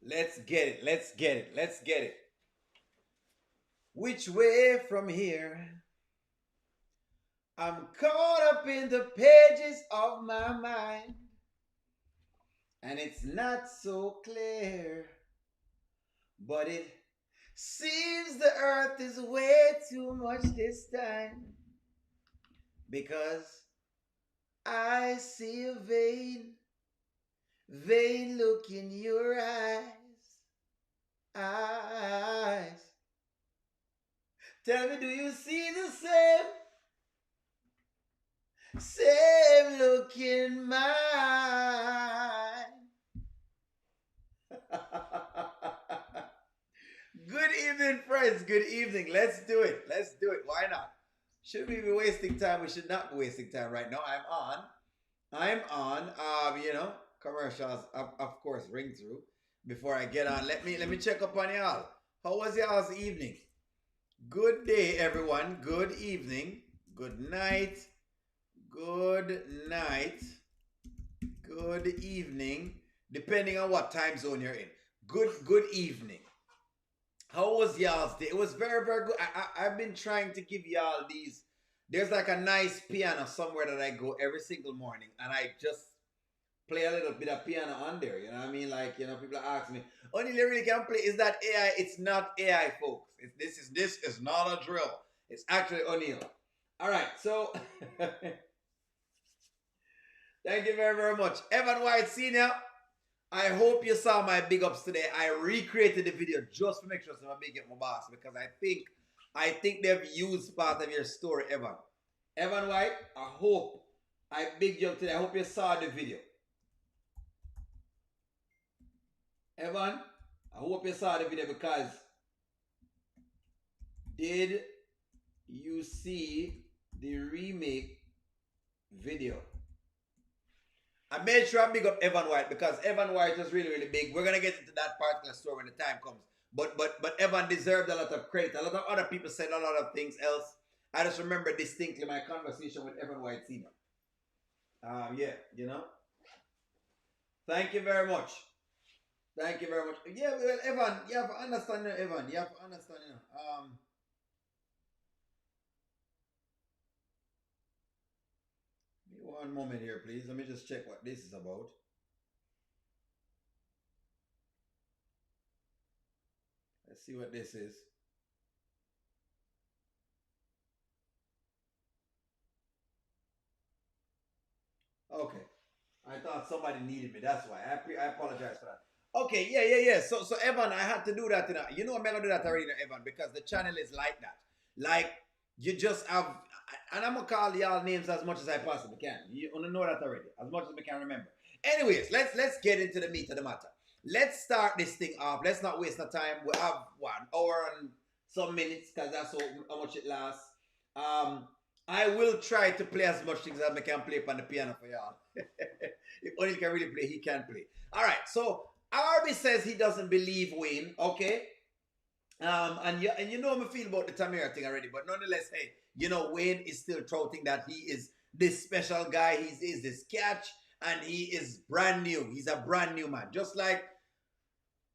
Let's get it. Let's get it. Let's get it. Which way from here? I'm caught up in the pages of my mind, and it's not so clear. But it seems the earth is way too much this time, because I see a vain look in your eyes. Tell me, do you see the same look in mine? Good evening, friends. Good evening. Let's do it. Let's do it. Why not? Should we be wasting time? We should not be wasting time right now. I'm on. Commercials of course ring through. Before I get on, let me check up on y'all. How was y'all's evening? Good day, everyone. Good evening. Good night. Good night. Good evening. Depending on what time zone you're in. Good evening. How was y'all's day? It was very, very good. I've been trying to give y'all these. There's like a nice piano somewhere that I go every single morning, and I just play a little bit of piano on there. You know what I mean? Like, people ask me, only they really can play. Is that AI? It's not AI, folks. This is not a drill. It's actually O'Neill. All right, so thank you very, very much. Evan White Sr., I hope you saw my big ups today. I recreated the video just to make sure I'm big up my boss, because I think they've used part of your story, Evan. Evan White, I hope I big you up today. I hope you saw the video. Evan, I hope you saw the video, because did you see the remake video? I made sure I big up Evan White, because Evan White was really, really big. We're gonna get into that particular story when the time comes. But Evan deserved a lot of credit. A lot of other people said a lot of things else. I just remember distinctly my conversation with Evan White Sr. Yeah. Thank you very much. Thank you very much. Yeah, well, Evan, you have to understand, Evan. You have to understand, One moment here, please. Let me just check what this is about. Let's see what this is. Okay. I thought somebody needed me. That's why. I apologize for that. Okay, yeah. So Evan, I had to do that. I'm gonna do that already, Evan, because the channel is like that. Like, you just have, and I'm gonna call y'all names as much as I possibly can. You wanna know that already, as much as we can remember. Anyways, let's get into the meat of the matter. Let's start this thing off. Let's not waste no time. We have 1 hour and some minutes, because that's how much it lasts. I will try to play as much things as I can play on the piano for y'all. If only he can really play, he can play. All right, so Arby says he doesn't believe Wayne, okay? And you know how I feel about the Tamira thing already, but nonetheless, hey, Wayne is still touting that he is this special guy. He's this catch, and he is brand new. He's a brand new man, just like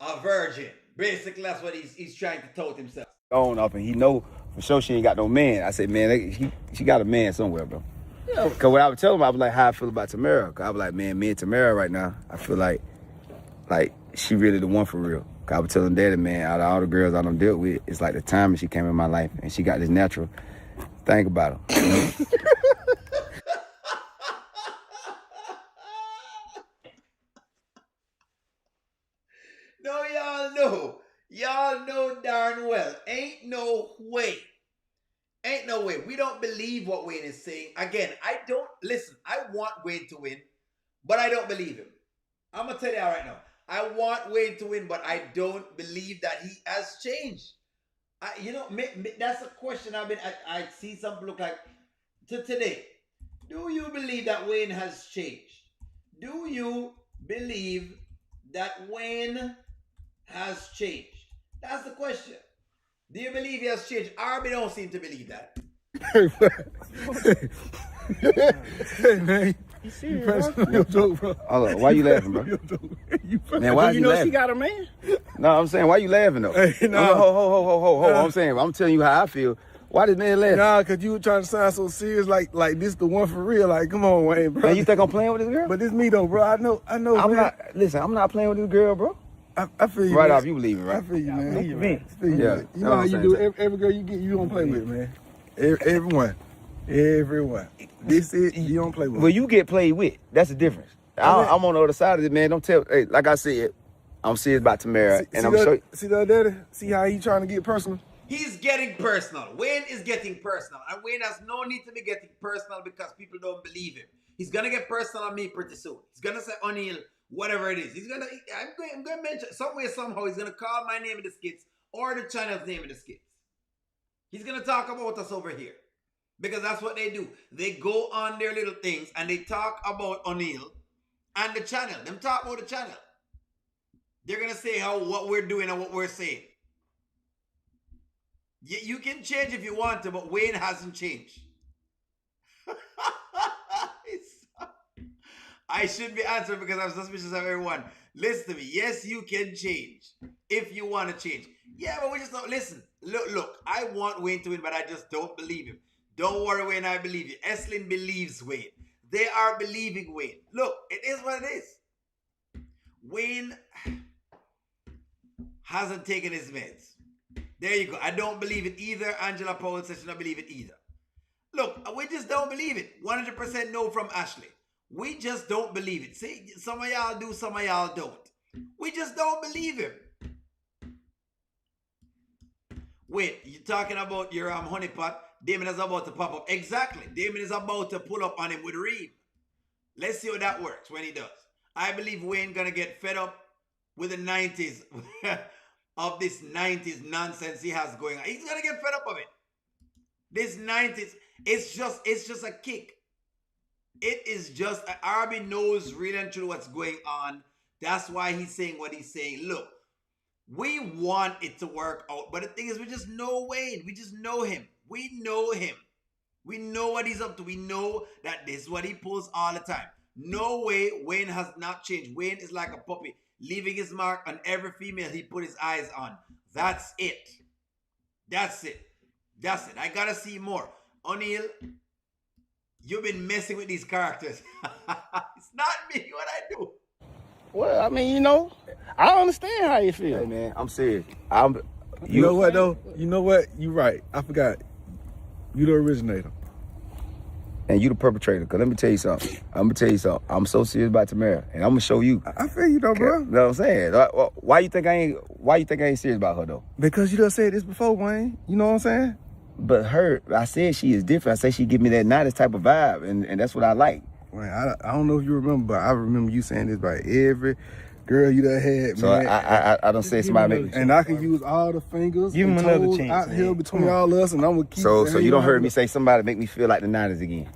a virgin. Basically, that's what he's trying to tout himself. On up, and he know for sure she ain't got no man. I said, man, she got a man somewhere, bro. Yeah. Cause when I would tell him, I was like, how I feel about Tamara. Cause I was like, man, me and Tamara right now, I feel like she really the one for real. Cause I was telling daddy, man, out of all the girls I done dealt with, it's like the time she came in my life, and she got this natural thing about her. No, y'all know darn well, ain't no way. We don't believe what Wayne is saying. Again, I want Wayne to win, but I don't believe him. I'm gonna tell you right now. I want Wayne to win, but I don't believe that he has changed. That's a question I see some look like to today. Do you believe that Wayne has changed? Do you believe that Wayne has changed? That's the question. Do you believe he has changed? Arby don't seem to believe that. Hey, man. You serious, bro? Real joke, bro. Hold on, why you laughing, bro? Real joke. Man, why you you know laughing? she got a man? No, I'm saying, why you laughing though? Hey, nah. Ho. I'm saying, I'm telling you how I feel. Why this man laughing? Nah, cause you were trying to sound so serious, like this the one for real. Like, come on, Wayne, bro. Man, you think I'm playing with this girl? But this me though, bro. I know. I'm man. not. Listen, I'm not playing with this girl, bro. I feel you. Right man. off, you leaving, right? I feel you, man. I feel you, man. I feel you, Yeah, man. You know how you do it. Every girl you get, you don't play with, man. Everyone. This is you don't play with. Well, you get played with. That's the difference. I'm on the other side of it, man. Don't tell. Hey, like I said, I'm serious about Tamara, and I'm sure. See that, daddy? See how he trying to get personal? He's getting personal. Wayne is getting personal. And Wayne has no need to be getting personal because people don't believe him. He's going to get personal on me pretty soon. He's going to say O'Neal, whatever it is. I'm going to mention, somehow, he's going to call my name in the skits or the channel's name in the skits. He's going to talk about us over here. Because that's what they do. They go on their little things and they talk about O'Neal and the channel. Them talk about the channel. They're going to say what we're doing and what we're saying. You can change if you want to, but Wayne hasn't changed. I should be answering because I'm suspicious of everyone. Listen to me. Yes, you can change if you want to change. Yeah, but we just don't listen. Look, I want Wayne to win, but I just don't believe him. Don't worry, Wayne, I believe you. Eslin believes Wayne. They are believing Wayne. Look, it is what it is. Wayne hasn't taken his meds. There you go. I don't believe it either. Angela Powell says she don't believe it either. Look, we just don't believe it. 100% no from Ashley. We just don't believe it. See, some of y'all do, some of y'all don't. We just don't believe him. Wait, you're talking about your honeypot? Damon is about to pop up. Exactly. Damon is about to pull up on him with Reed. Let's see how that works when he does. I believe Wayne gonna get fed up with the 90s of this 90s nonsense he has going on. He's gonna get fed up of it. This 90s, it's just a kick. It is just, Arby knows really and truly what's going on. That's why he's saying what he's saying. Look, we want it to work out, but the thing is, we just know Wayne. We just know him. We know him. We know what he's up to. We know that this is what he pulls all the time. No way Wayne has not changed. Wayne is like a puppy, leaving his mark on every female he put his eyes on. That's it. That's it. That's it. I gotta see more. O'Neal, you've been messing with these characters. It's not me what I do. Well, I mean, you know, I understand how you feel. Hey, man, I'm serious. You know what, though? You know what? You're right. I forgot. You the originator. And you the perpetrator. Because let me tell you something. I'm so serious about Tamara. And I'm going to show you. I feel you, though, bro. You know what I'm saying? Why you think I ain't serious about her, though? Because you done said this before, Wayne. You know what I'm saying? But I said she is different. I said she give me that 90s type of vibe. And that's what I like. Wayne, I don't know if you remember, but I remember you saying this about every girl you done had, so man. I don't say somebody make me. And I can use all the fingers. Give him another toes chance, out man. here between all us, and I'm gonna keep. So you don't heard me say somebody make me feel like the 90s again.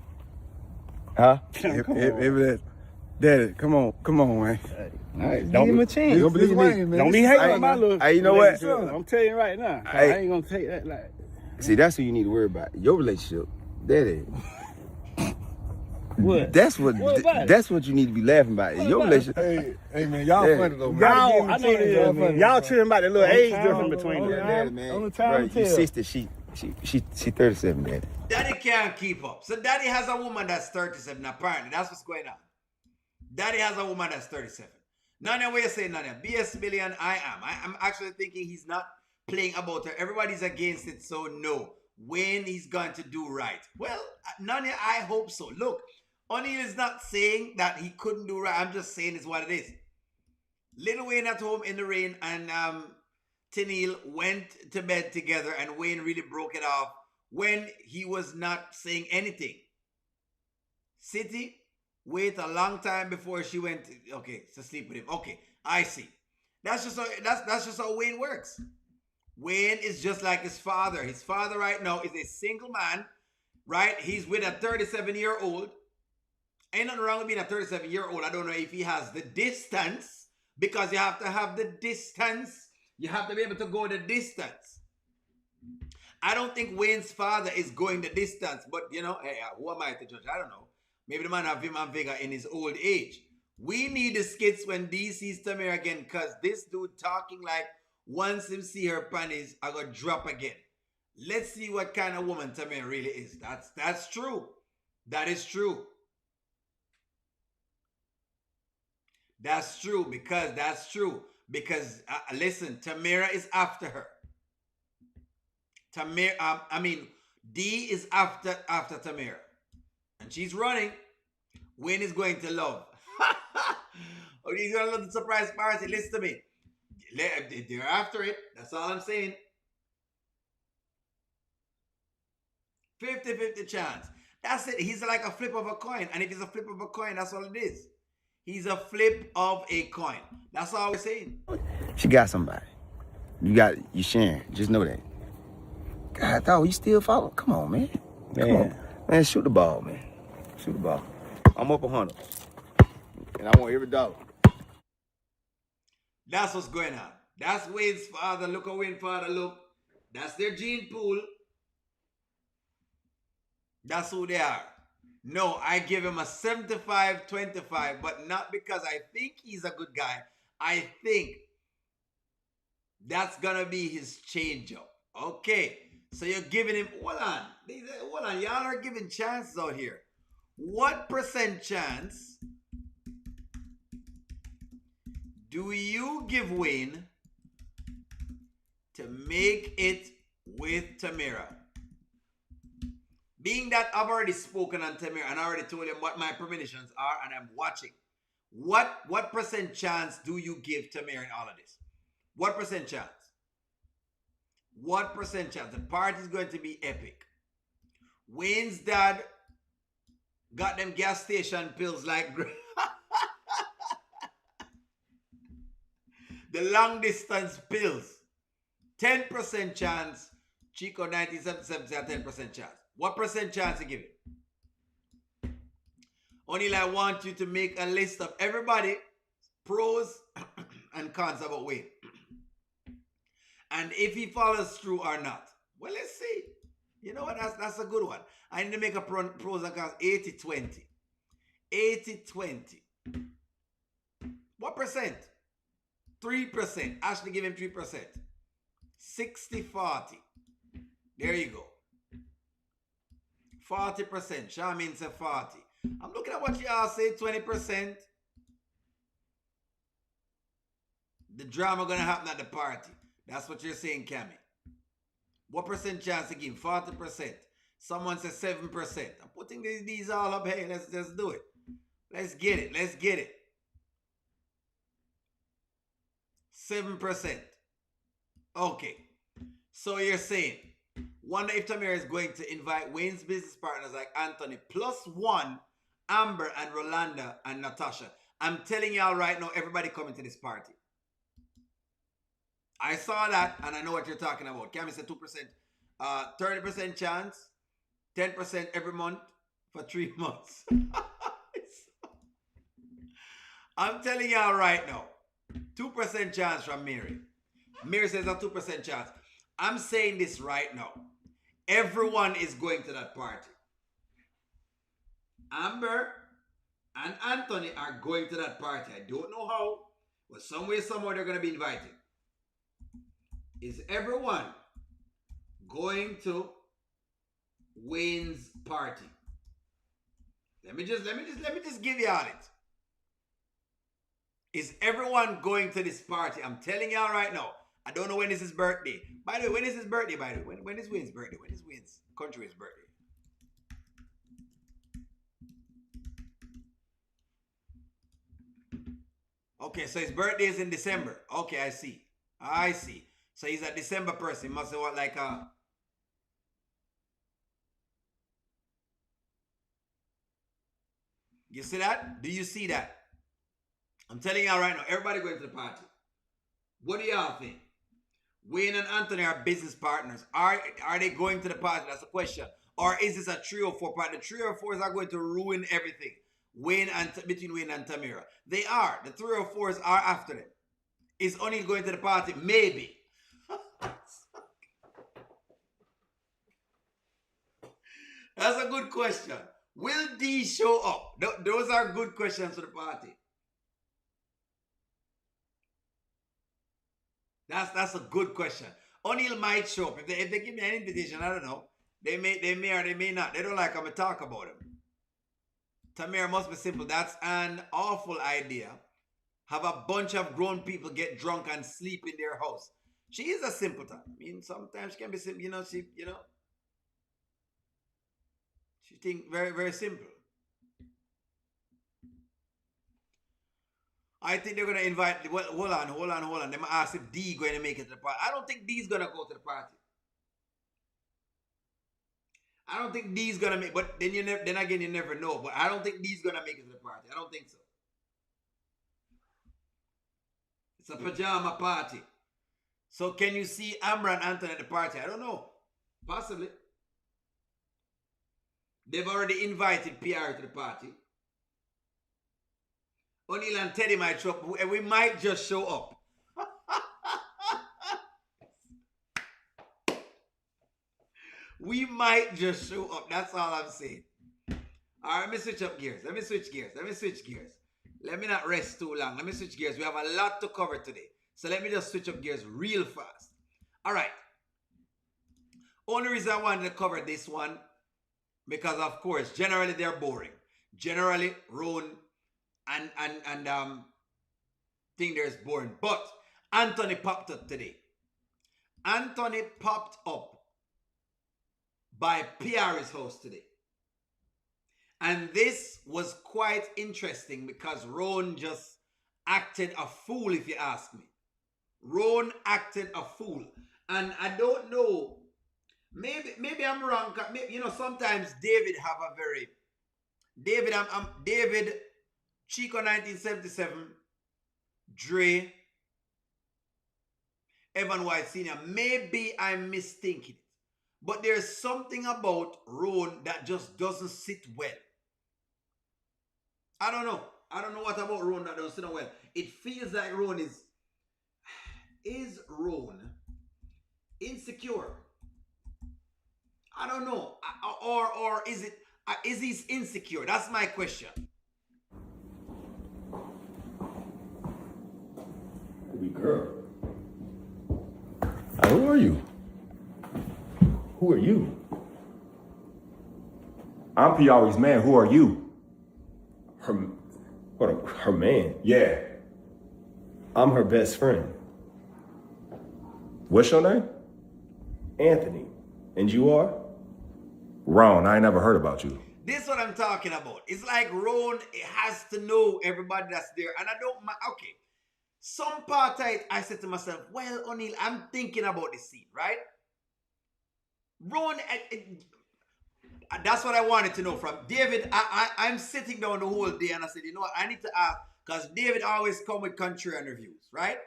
Huh? If Daddy, come on, Wayne. All right, give him a chance. You don't believe me, man. Don't be hating on my little. Hey, you know what? I'm telling you right now. I ain't gonna take that like. See, that's who you need to worry about. Your relationship. That is. What? That's what you need to be laughing about. Your relationship. Hey, man, y'all funny though. Man. Y'all, I know this, man. Y'all tripping about the little age difference between them. Daddy, man. Only time Bro, you 60, she 37, Daddy. Daddy can't keep up. So Daddy has a woman that's 37. Apparently, that's what's going on. Daddy has a woman that's 37. Nanya, what you saying, Nanya? BS Billion, I am. I'm actually thinking he's not playing about her. Everybody's against it, so no. When he's going to do right. Well, Nanya, I hope so. Look, O'Neal is not saying that he couldn't do right. I'm just saying it's what it is. Lil Wayne at home in the rain and Tennille went to bed together, and Wayne really broke it off when he was not saying anything. City, wait a long time before she went to sleep with him. Okay, I see. That's just how Wayne works. Wayne is just like his father. His father right now is a single man, right? He's with a 37-year-old. Ain't nothing wrong with being a 37-year-old. I don't know if he has the distance, because you have to have the distance. You have to be able to go the distance. I don't think Wayne's father is going the distance, but hey, who am I to judge? I don't know. Maybe the man have him and Vega in his old age. We need the skits when D sees Tamir again, because this dude talking like once him see her panties, I gonna drop again. Let's see what kind of woman Tamir really is. That's true. That is true. That's true because listen, Tamira is after her. D is after Tamira, and she's running. Wayne is going to love. Oh, he's gonna love the surprise party. Listen to me. They're after it. That's all I'm saying. 50-50 chance. That's it. He's like a flip of a coin. And if he's a flip of a coin, that's all it is. He's a flip of a coin. That's all we're saying. She got somebody. You sharing. Just know that. God, dog, you still follow? Come on, man. Come on. Man, shoot the ball, man. Shoot the ball. I'm up 100. And I want every dollar. That's what's going on. That's Wayne's father. Look at Wayne's father, look. That's their gene pool. That's who they are. No, I give him a 75-25, but not because I think he's a good guy. I think that's going to be his change-up. Okay, so you're giving him, hold on, y'all are giving chances out here. What % chance do you give Wayne to make it with Tamira? Being that I've already spoken on Tamira and I already told him what my premonitions are and I'm watching, what % chance do you give Tamira in all of this? What % chance? What % chance? The party is going to be epic. Wayne's dad got them gas station pills like the long distance pills. 10% chance. Chico 1977 10% chance. What % chance you give it? Only I want you to make a list of everybody pros and cons about Wayne. And if he follows through or not. Well, let's see. You know what? That's a good one. I need to make a pros and cons 80-20. 80-20. What %? 3%. Ashley give him 3%. 60-40. There you go. 40%. Charmaine said 40. I'm looking at what y'all say, 20%. The drama gonna happen at the party. That's what you're saying, Cammy. What % chance to give? 40%. Someone says 7%. I'm putting these all up. Hey, let's do it. Let's get it. Let's get it. 7%. Okay. So you're saying, wonder if Tamira is going to invite Wayne's business partners like Anthony +1, Amber and Rolanda and Natasha. I'm telling y'all right now, everybody coming to this party. I saw that and I know what you're talking about. Cammy said 2%, 30% chance, 10% every month for 3 months. I'm telling y'all right now, 2% chance from Mary. Mary says a 2% chance. I'm saying this right now. Everyone is going to that party. Amber and Anthony are going to that party. I don't know how, but somewhere they're going to be invited. Is everyone going to Wayne's party? Let me just give y'all it. Is everyone going to this party? I'm telling y'all right now. I don't know when is his birthday. By the way, when is his birthday? By the way, when is Wayne's birthday? When is Wayne's Kountry Wayne's birthday? Okay, so his birthday is in December. Okay, I see. I see. So he's a December person. He must have what, like a... You see that? Do you see that? I'm telling y'all right now, everybody going to the party. What do y'all think? Wayne and Anthony are business partners. Are they going to the party? That's the question. Or is this a 3 or 4 party? The 3 or 4s are going to ruin everything. Between Wayne and Tamira. They are. The 3 or 4s are after them. Is only going to the party? Maybe. That's a good question. Will D show up? Those are good questions for the party. That's a good question. O'Neal might show up. If they give me an invitation, I don't know. They may or they may not. They don't like I'm gonna talk about him. Tamir must be simple. That's an awful idea. Have a bunch of grown people get drunk and sleep in their house. She is a simpleton. I mean, sometimes she can be simple. She think very, very simple. I think they're gonna invite. Well, hold on. They might ask if D going to make it to the party. I don't think D's gonna go to the party. I don't think D's gonna make. But then again, you never know. But I don't think D's gonna make it to the party. I don't think so. It's a pajama party. So can you see Amber and Anthony at the party? I don't know. Possibly. They've already invited PR to the party. O'Neal and Teddy might show up, and we might just show up. We might just show up. That's all I'm saying. All right, let me switch up gears. Let me switch gears. Let me not rest too long. Let me switch gears. We have a lot to cover today. So let me just switch up gears real fast. All right. Only reason I wanted to cover this one, because of course, generally they're boring. Generally, Rone and thing there's boring. But Anthony popped up today. Anthony popped up by PR's house today. And this was quite interesting because Rone just acted a fool, if you ask me. Rone acted a fool. And I don't know, maybe I'm wrong. Sometimes David have a very... David, Chico 1977, Dre, Evan White Sr. Maybe I'm misthinking it. But there's something about Rone that just doesn't sit well. I don't know. I don't know what about Rone that doesn't sit well. It feels like Rone is Rone insecure? I don't know. Or is he insecure? That's my question. Baby girl. Who are you? Who are you? I'm Piari's man. Who are you? Her man? Yeah. I'm her best friend. What's your name? Anthony. And you are? Rone. I ain't never heard about you. This is what I'm talking about. It's like Rone has to know everybody that's there. And I don't mind. Okay. Some part I said to myself, well, O'Neal, I'm thinking about this scene, right? Rone, that's what I wanted to know from David. I'm sitting down the whole day and I said, you know what, I need to ask, because David always come with contrarian reviews, right?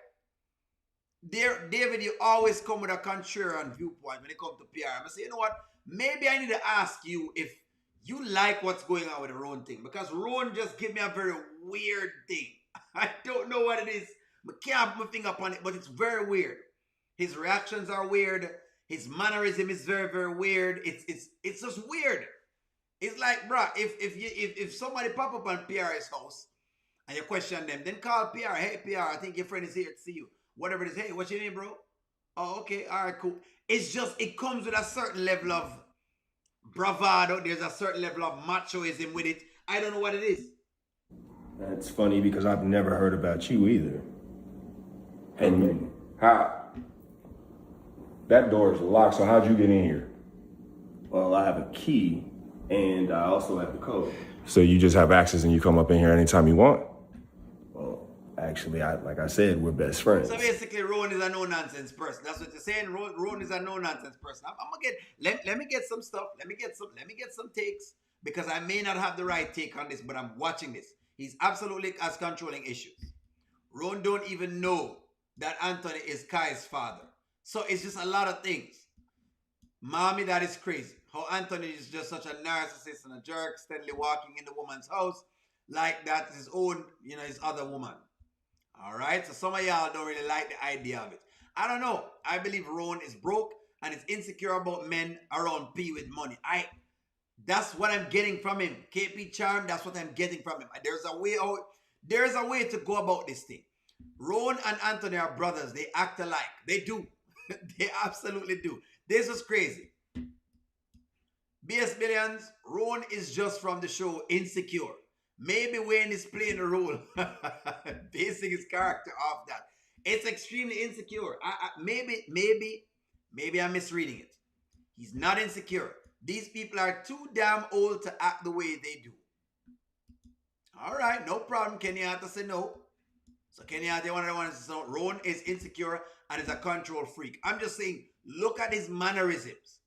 David, you always come with a contrarian viewpoint when it comes to PR. I say, you know what, maybe I need to ask you if you like what's going on with the Rone thing, because Rone just gave me a very weird thing. I don't know what it is. I can't put my finger upon it, but it's very weird. His reactions are weird. His mannerism is very, very weird. It's just weird. It's like, bruh, if somebody pop up on PR's house and you question them, then call PR. Hey, PR, I think your friend is here to see you. Whatever it is. Hey, what's your name, bro? Oh, okay. All right, cool. It's just, it comes with a certain level of bravado. There's a certain level of machoism with it. I don't know what it is. That's funny because I've never heard about you either. And how? That door is locked, so how'd you get in here? Well, I have a key and I also have the code. So you just have access and you come up in here anytime you want? Well, actually, like I said, we're best friends. So basically, Rone is a no-nonsense person. That's what you're saying. Rone is a no-nonsense person. I'm gonna get. Let me get some stuff. Let me get some takes, because I may not have the right take on this, but I'm watching this. He's absolutely has controlling issues. Rone don't even know that Anthony is Kai's father. So it's just a lot of things. Mommy, that is crazy. How Anthony is just such a narcissist and a jerk, steadily walking in the woman's house like that's his own, his other woman. All right? So some of y'all don't really like the idea of it. I don't know. I believe Rone is broke and is insecure about men around P with money. That's what I'm getting from him. KP Charm, that's what I'm getting from him. There's a way out. There's a way to go about this thing. Rone and Anthony are brothers. They act alike. They do. They absolutely do. This is crazy. BS Billions, Rone is just from the show Insecure. Maybe Wayne is playing a role, basing his character off that. It's extremely insecure. Maybe I'm misreading it. He's not insecure. These people are too damn old to act the way they do. All right, no problem. Kenyatta said no. So Kenyatta, one of the ones, so Rone is insecure and is a control freak. I'm just saying, look at his mannerisms.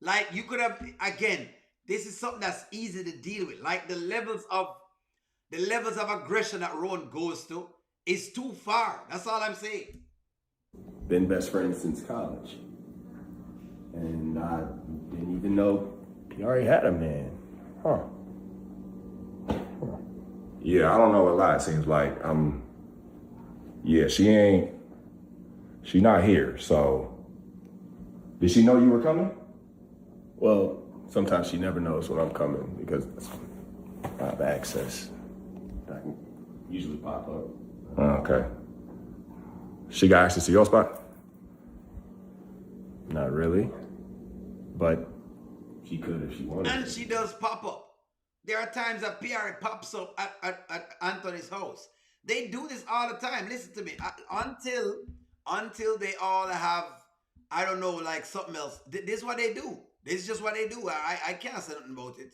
Like you could have, again, this is something that's easy to deal with. Like the levels of aggression that Rone goes to is too far. That's all I'm saying. Been best friends since college. And I didn't even know he already had a man. Huh. Yeah, I don't know a lot. It seems like yeah, she not here. So, did she know you were coming? Well, sometimes she never knows when I'm coming because I have access. I can usually pop up. Okay. She got access to your spot? Not really, but she could if she wanted. And she does pop up. There are times that PR pops up at Anthony's house. They do this all the time. Listen to me. Until they all have, I don't know, like something else. This is what they do. This is just what they do. I can't say nothing about it.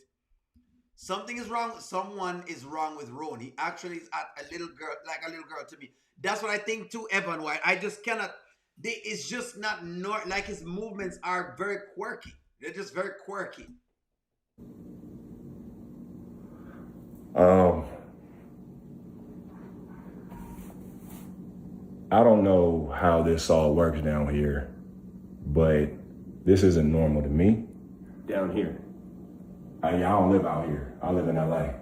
Something is wrong. Someone is wrong with Rone. He actually is at a little girl, like a little girl to me. That's what I think too, Evan White. I just cannot. It's just not like his movements are very quirky. They're just very quirky. I don't know how this all works down here, but this isn't normal to me. Down here. I don't live out here. I live in LA.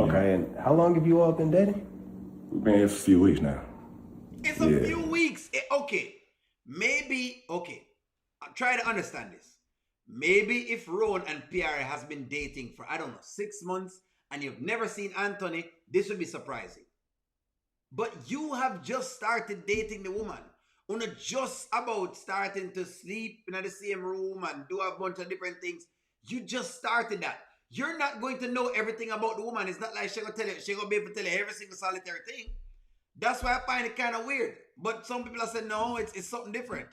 Okay, and how long have you all been dating? We've been here for a few weeks now. It's a few weeks. Okay. Maybe, okay. I'll try to understand this. Maybe if Rone and Pierre has been dating for, I don't know, 6 months and you've never seen Anthony, this would be surprising. But you have just started dating the woman. Una just about starting to sleep in the same room and do a bunch of different things. You just started that. You're not going to know everything about the woman. It's not like she's going to be able to tell you every single solitary thing. That's why I find it kind of weird. But some people have said, no, it's something different.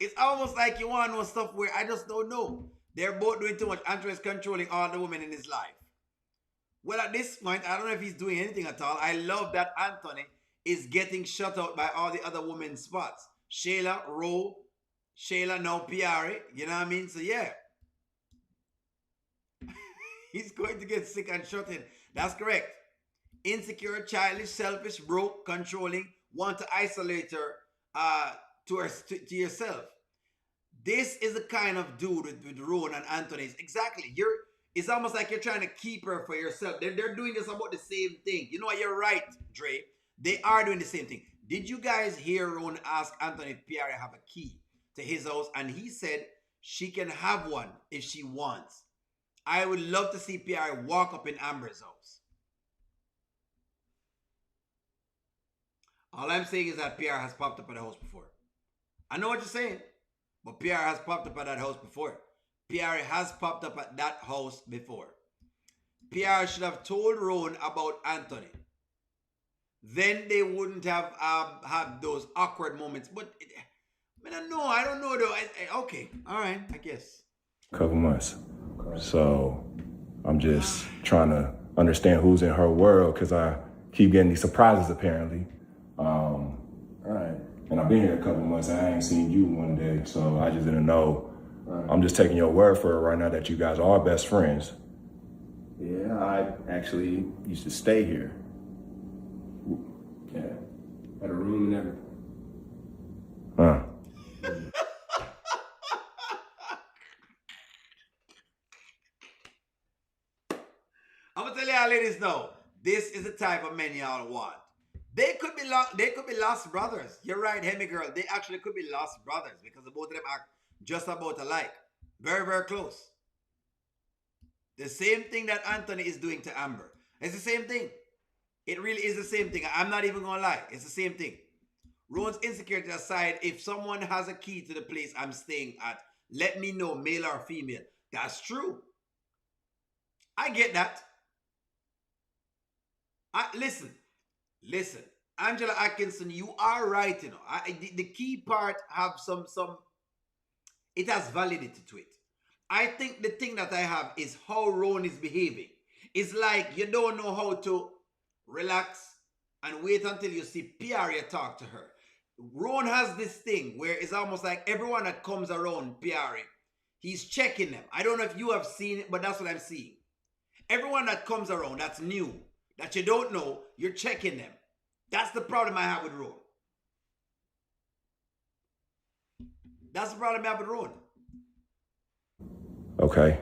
It's almost like you want to know stuff where I just don't know. They're both doing too much. Andrew is controlling all the women in his life. Well, at this point, I don't know if he's doing anything at all. I love that Anthony is getting shut out by all the other women's spots. Shayla, Rone, Shayla, now Piari. You know what I mean? So, yeah. He's going to get sick and shut in. That's correct. Insecure, childish, selfish, broke, controlling, want to isolate her to yourself. This is the kind of dude with Rone and Anthony. Exactly. It's almost like you're trying to keep her for yourself. They're doing this about the same thing. You know what? You're right, Dre. They are doing the same thing. Did you guys hear Rone ask Anthony if Pierre have a key to his house? And he said she can have one if she wants. I would love to see Pierre walk up in Amber's house. All I'm saying is that Pierre has popped up at the house before. I know what you're saying, but Pierre has popped up at that house before. Pierre has popped up at that house before. Pierre should have told Rone about Anthony. Then they wouldn't have had those awkward moments. But I don't know though. Okay, all right, I guess. Couple months. So I'm just trying to understand who's in her world because I keep getting these surprises apparently. All right. And I've been here a couple months. I ain't seen you one day, so I just didn't know. Right. I'm just taking your word for it right now that you guys are best friends. Yeah, I actually used to stay here. Yeah, had a room and everything. Huh. I'm gonna tell y'all ladies know, this is the type of men y'all want. They could be lost brothers. You're right, Hemi girl. They actually could be lost brothers because the both of them act just about alike. Very, very close. The same thing that Anthony is doing to Amber. It's the same thing. It really is the same thing. I'm not even gonna lie. It's the same thing. Rone's insecurity aside, if someone has a key to the place I'm staying at, let me know, male or female. That's true. I get that. Listen. Angela Atkinson, you are right, you know. The key part have some, it has validity to it. I think the thing that I have is how Rone is behaving. It's like you don't know how to relax and wait until you see Piaria talk to her. Rone has this thing where it's almost like everyone that comes around Piaria, he's checking them. I don't know if you have seen it, but that's what I'm seeing. Everyone that comes around that's new, that you don't know, you're checking them. That's the problem I have with Rone. That's the problem I have with Rone. Okay.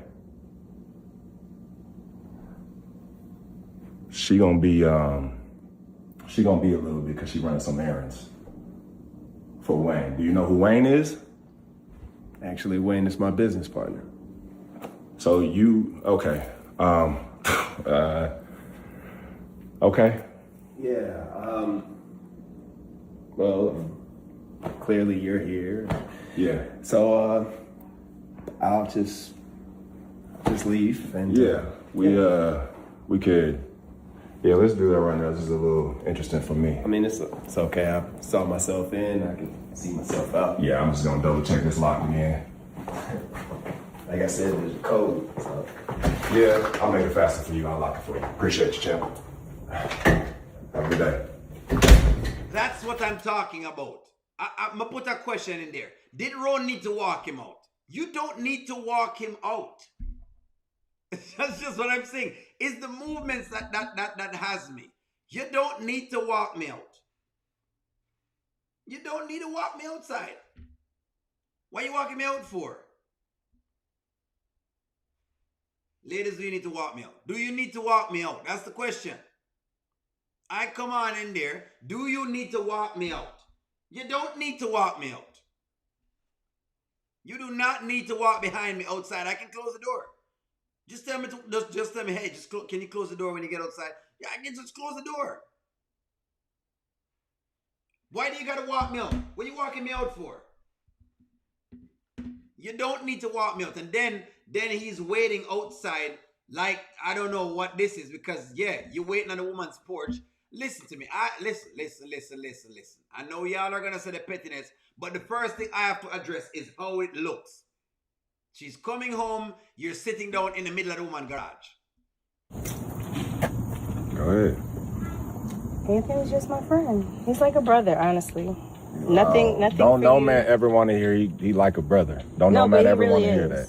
She gonna be a little bit because she running some errands for Wayne. Do you know who Wayne is? Actually, Wayne is my business partner. So you, okay. Okay. Yeah, well, clearly you're here. Yeah. So, I'll just leave and... Yeah, we could, yeah, let's do that right now. This is a little interesting for me. I mean, it's okay. I saw myself in. I can see myself out. Yeah, I'm just gonna double check this lock again. Like I said, there's a code. So. Yeah, I'll make it faster for you. I'll lock it for you. Appreciate you, champ. Have a good day. That's what I'm talking about. I'm gonna put a question in there. Did Rone need to walk him out? You don't need to walk him out. That's just what I'm saying. It's the movements that has me. You don't need to walk me out. You don't need to walk me outside. Why are you walking me out for? Ladies, do you need to walk me out? Do you need to walk me out? That's the question. I come on in there. Do you need to walk me out? You don't need to walk me out. You do not need to walk behind me outside. I can close the door. Just tell me, just tell me, hey, can you close the door when you get outside? Yeah, I can just close the door. Why do you gotta walk me out? What are you walking me out for? You don't need to walk me out. And then he's waiting outside like, I don't know what this is because, yeah, you're waiting on a woman's porch. Listen to me. Listen. I know y'all are going to say the pettiness, but the first thing I have to address is how it looks. She's coming home. You're sitting down in the middle of the woman's garage. Go ahead. Anthony's just my friend. He's like a brother, honestly. Nothing. Don't no man ever want to hear he like a brother. Don't no man ever want to hear that.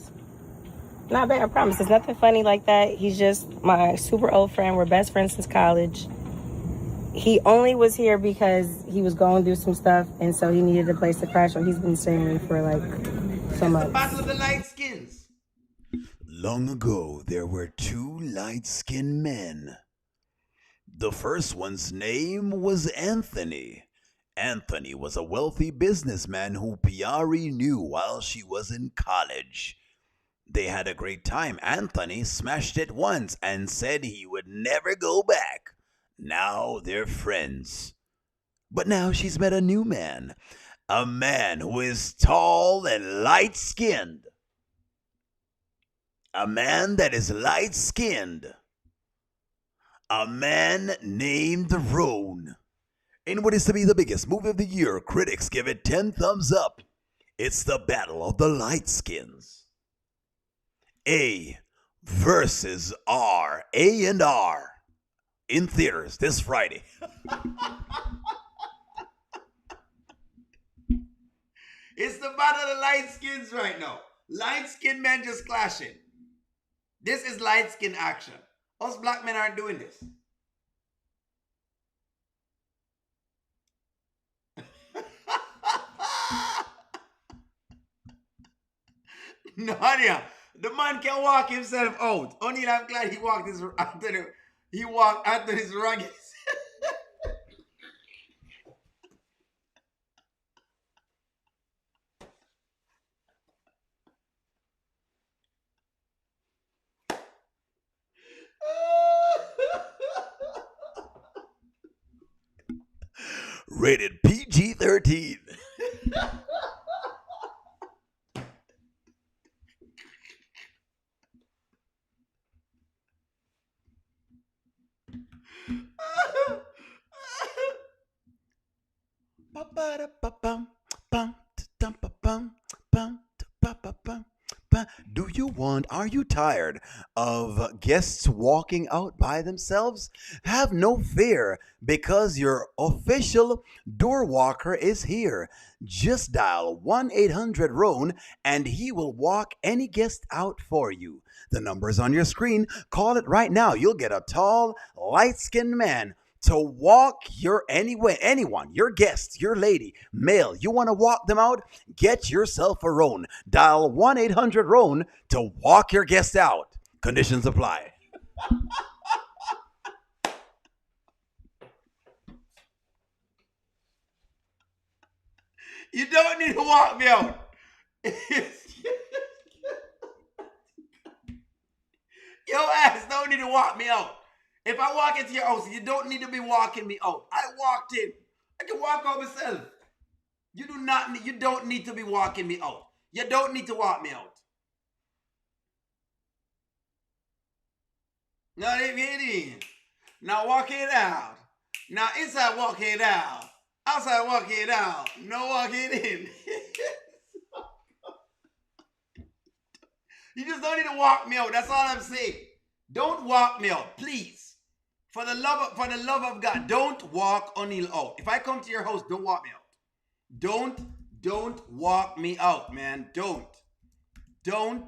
Not bad, I promise. There's nothing funny like that. He's just my super old friend. We're best friends since college. He only was here because he was going through some stuff, and so he needed a place to crash. So he's been staying with me for like so much. The Battle of the Lightskins. Long ago, there were two light-skinned men. The first one's name was Anthony. Anthony was a wealthy businessman who Piari knew while she was in college. They had a great time. Anthony smashed it once and said he would never go back. Now they're friends. But now she's met a new man. A man who is tall and light-skinned. A man that is light-skinned. A man named Rone. In what is to be the biggest movie of the year, critics give it 10 thumbs up. It's the Battle of the Lightskins. A versus R. A and R. In theaters this Friday. It's the Battle of the Lightskins right now. Light-skinned men just clashing. This is light-skin action. Us black men aren't doing this. Nadia, the man can walk himself out. Only I'm glad he walked his after his rugged. Rated PG-13. Are you tired of guests walking out by themselves? Have no fear, because your official door walker is here. Just dial 1-800-RONE and he will walk any guest out for you. The number's on your screen. Call it right now. You'll get a tall, light-skinned man to walk anyone, your guest, your lady, male. You want to walk them out? Get yourself a Rone. Dial 1-800-RONE to walk your guest out. Conditions apply. You don't need to walk me out. Your ass don't need to walk me out. If I walk into your house, you don't need to be walking me out. I walked in. I can walk out myself. You don't need to be walking me out. You don't need to walk me out. Now, now walk it out. Now inside walk it out. Outside walk it out. No walking in. You just don't need to walk me out. That's all I'm saying. Don't walk me out, please. For the love of God, don't walk O'Neal out. If I come to your house, don't walk me out. Don't walk me out, man. Don't. I'm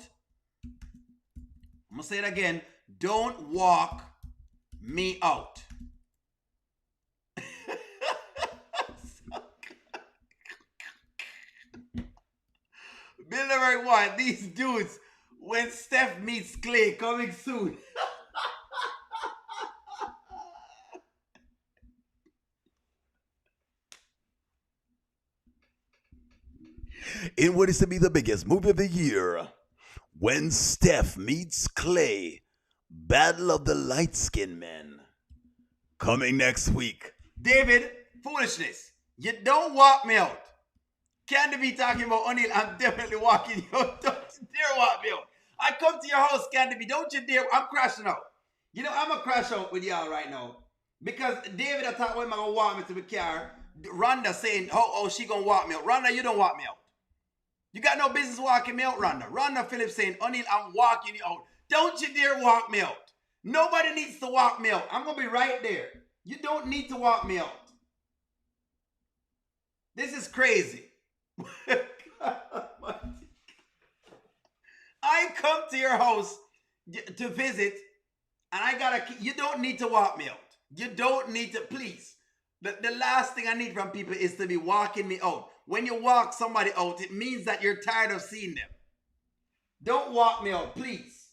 gonna say it again. Don't walk me out. Bill number 1, these dudes, when Steph meets Clay, coming soon. In what is to be the biggest movie of the year, When Steph Meets Clay, Battle of the Lightskin Men. Coming next week. David, foolishness. You don't walk me out. Candy be talking about O'Neal. I'm definitely walking you out. Don't you dare walk me out. I come to your house, Candy B. Don't you dare. I'm crashing out. You know, I'm going to crash out with y'all right now. Because David, I thought, when am I going to walk me to the car? Rhonda saying, oh, she going to walk me out. Rhonda, you don't walk me out. You got no business walking me out, Rhonda. Rhonda Phillips saying, O'Neal, I'm walking you out. Don't you dare walk me out. Nobody needs to walk me out. I'm going to be right there. You don't need to walk me out. This is crazy. I come to your house to visit, and you don't need to walk me out. You don't need to, please. The last thing I need from people is to be walking me out. When you walk somebody out, it means that you're tired of seeing them. Don't walk me out, please.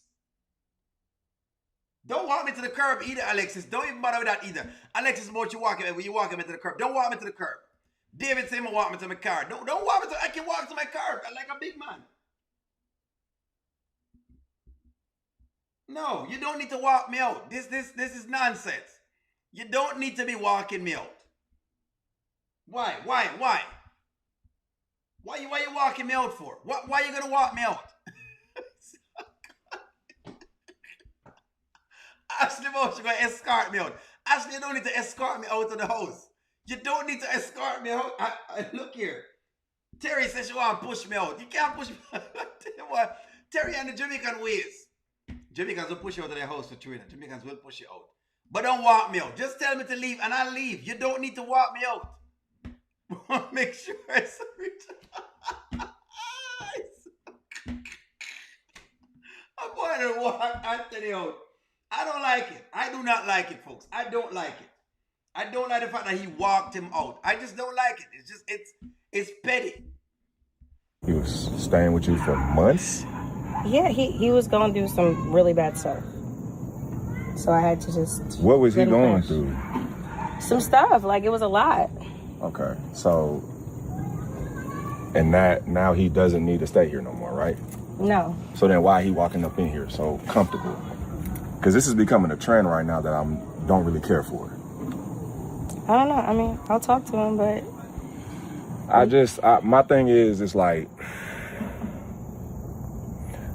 Don't walk me to the curb either, Alexis. Don't even bother with that either. Alexis, about you walking when you walk me to the curb. Don't walk me to the curb. David said, walk me to my car. Don't walk me to, I can walk to my car. I'm like a big man. No, you don't need to walk me out. This is nonsense. You don't need to be walking me out. Why? Why you walking me out for? Why are you gonna walk me out? Ashley Mosh, you're gonna escort me out. Ashley, you don't need to escort me out of the house. You don't need to escort me out. Look here. Terry says she want to push me out. You can't push me out. Terry and the Jamaican ways. Jamaicans will push you out of their house for children. Jamaicans will push you out. But don't walk me out. Just tell me to leave and I'll leave. You don't need to walk me out. Make sure it's I'm going to walk Anthony out. I don't like it. I do not like it, folks. I don't like it. I don't like the fact that he walked him out. I just don't like it. It's petty. He was staying with you for months? Yeah, he was going through some really bad stuff. So I had to just... What was he going through? Some stuff. Like, it was a lot. Okay. So... And now he doesn't need to stay here no more, right? No. So then why he walking up in here so comfortable? Because this is becoming a trend right now that I don't really care for. I don't know. I mean, I'll talk to him, but my thing is, it's like,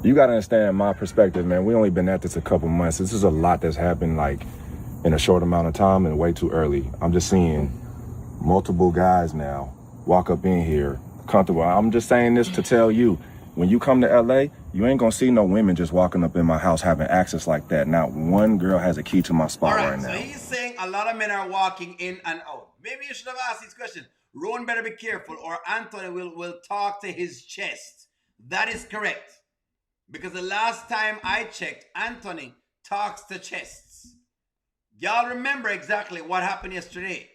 you gotta understand my perspective, man. We only been at this a couple months. This is a lot that's happened, like, in a short amount of time and way too early. I'm just seeing multiple guys now walk up in here comfortable. I'm just saying this to tell you, when you come to LA, you ain't gonna see no women just walking up in my house having access like that. Not one girl has a key to my spot right now. So he's saying a lot of men are walking in and out. Maybe you should have asked this question. Rone better be careful, or Anthony will talk to his chest. That is correct. Because the last time I checked, Anthony talks to chests. Y'all remember exactly what happened yesterday.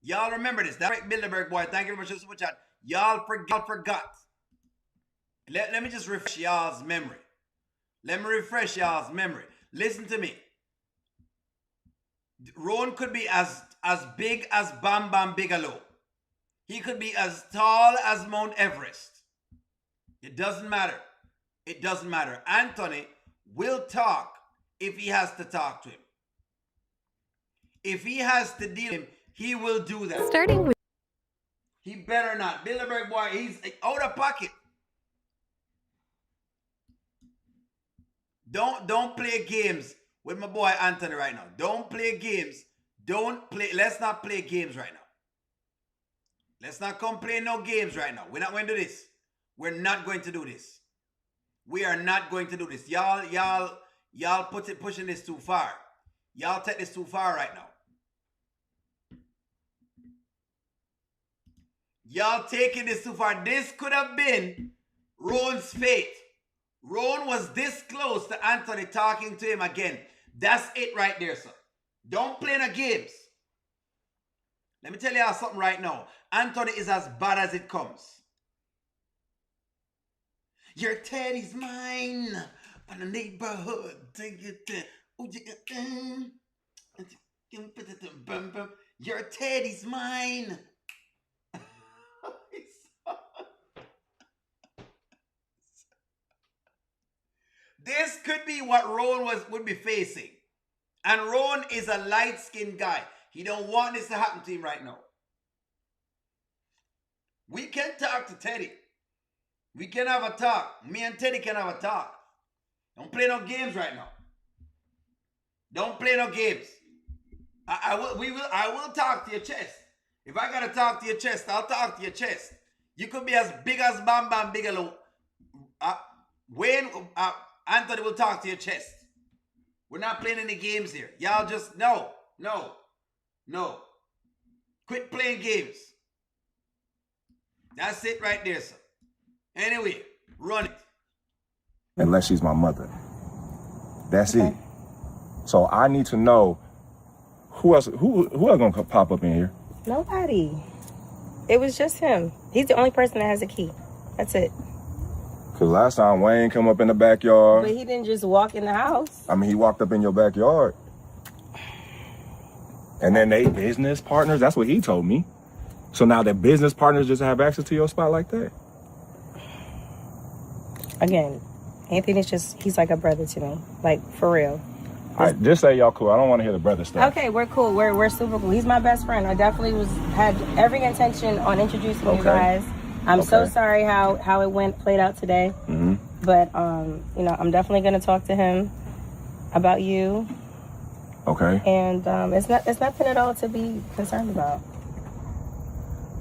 Y'all remember this. That's right, Bilderberg boy. Thank you very much for the super chat. Y'all forgot. Let me just refresh y'all's memory. Listen to me. Rone could be as big as Bam Bam Bigelow. He could be as tall as Mount Everest. It doesn't matter. Anthony will talk if he has to talk to him. If he has to deal with him, he will do that. He better not. Bilderberg boy, he's out of pocket. Don't play games with my boy Anthony right now. Don't play games. Let's not play games right now. Let's not come play no games right now. We're not going to do this. We're not going to do this. We are not going to do this. Y'all pushing this too far. Y'all take this too far right now. Y'all taking this too far. This could have been Rone's fate. Rone was this close to Anthony talking to him again. That's it right there, sir. Don't play no games. Let me tell y'all something right now. Anthony is as bad as it comes. Your teddy's mine from the neighborhood. Your teddy's mine. This could be what Rone would be facing. And Rone is a light-skinned guy. He don't want this to happen to him right now. We can talk to Teddy. We can have a talk. Me and Teddy can have a talk. Don't play no games right now. Don't play no games. I will talk to your chest. If I gotta talk to your chest, I'll talk to your chest. You could be as big as Bam Bam Bigelow. Anthony will talk to your chest. We're not playing any games here. Y'all just, no. Quit playing games. That's it right there, sir. Anyway, run it. Unless she's my mother. That's it. So I need to know who else gonna pop up in here? nobody. It was just him. He's the only person that has a key. That's it. Cause last time Wayne come up in the backyard. But he didn't just walk in the house. I mean, he walked up in your backyard. And then they business partners, that's what he told me. So now their business partners just have access to your spot like that? Again, Anthony's he's like a brother to me. Like, for real. All right, just say y'all cool. I don't want to hear the brother stuff. Okay, we're cool. We're super cool. He's my best friend. I definitely had every intention on introducing you guys. I'm so sorry how it played out today. Mm-hmm. But I'm definitely gonna talk to him about you. Okay. And it's nothing at all to be concerned about.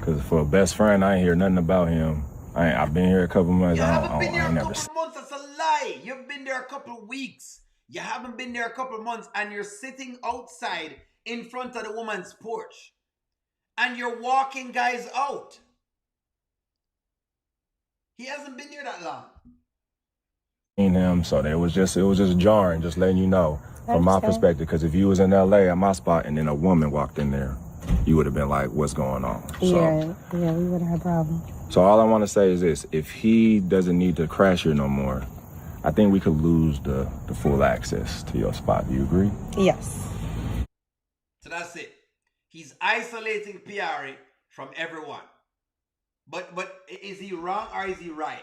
Cause for a best friend, I ain't hear nothing about him. I've been here a couple months. You haven't been there a couple months. That's a lie. You've been there a couple of weeks. You haven't been there a couple of months, and you're sitting outside in front of the woman's porch, and you're walking guys out. He hasn't been there that long. Him, so it was just jarring, just letting you know from my perspective. Because if you was in LA at my spot and then a woman walked in there, you would have been like, "What's going on?" Yeah, we would have had a problem. So all I want to say is this: if he doesn't need to crash here no more, I think we could lose the full access to your spot. Do you agree? Yes. So that's it. He's isolating Piari from everyone. But is he wrong or is he right?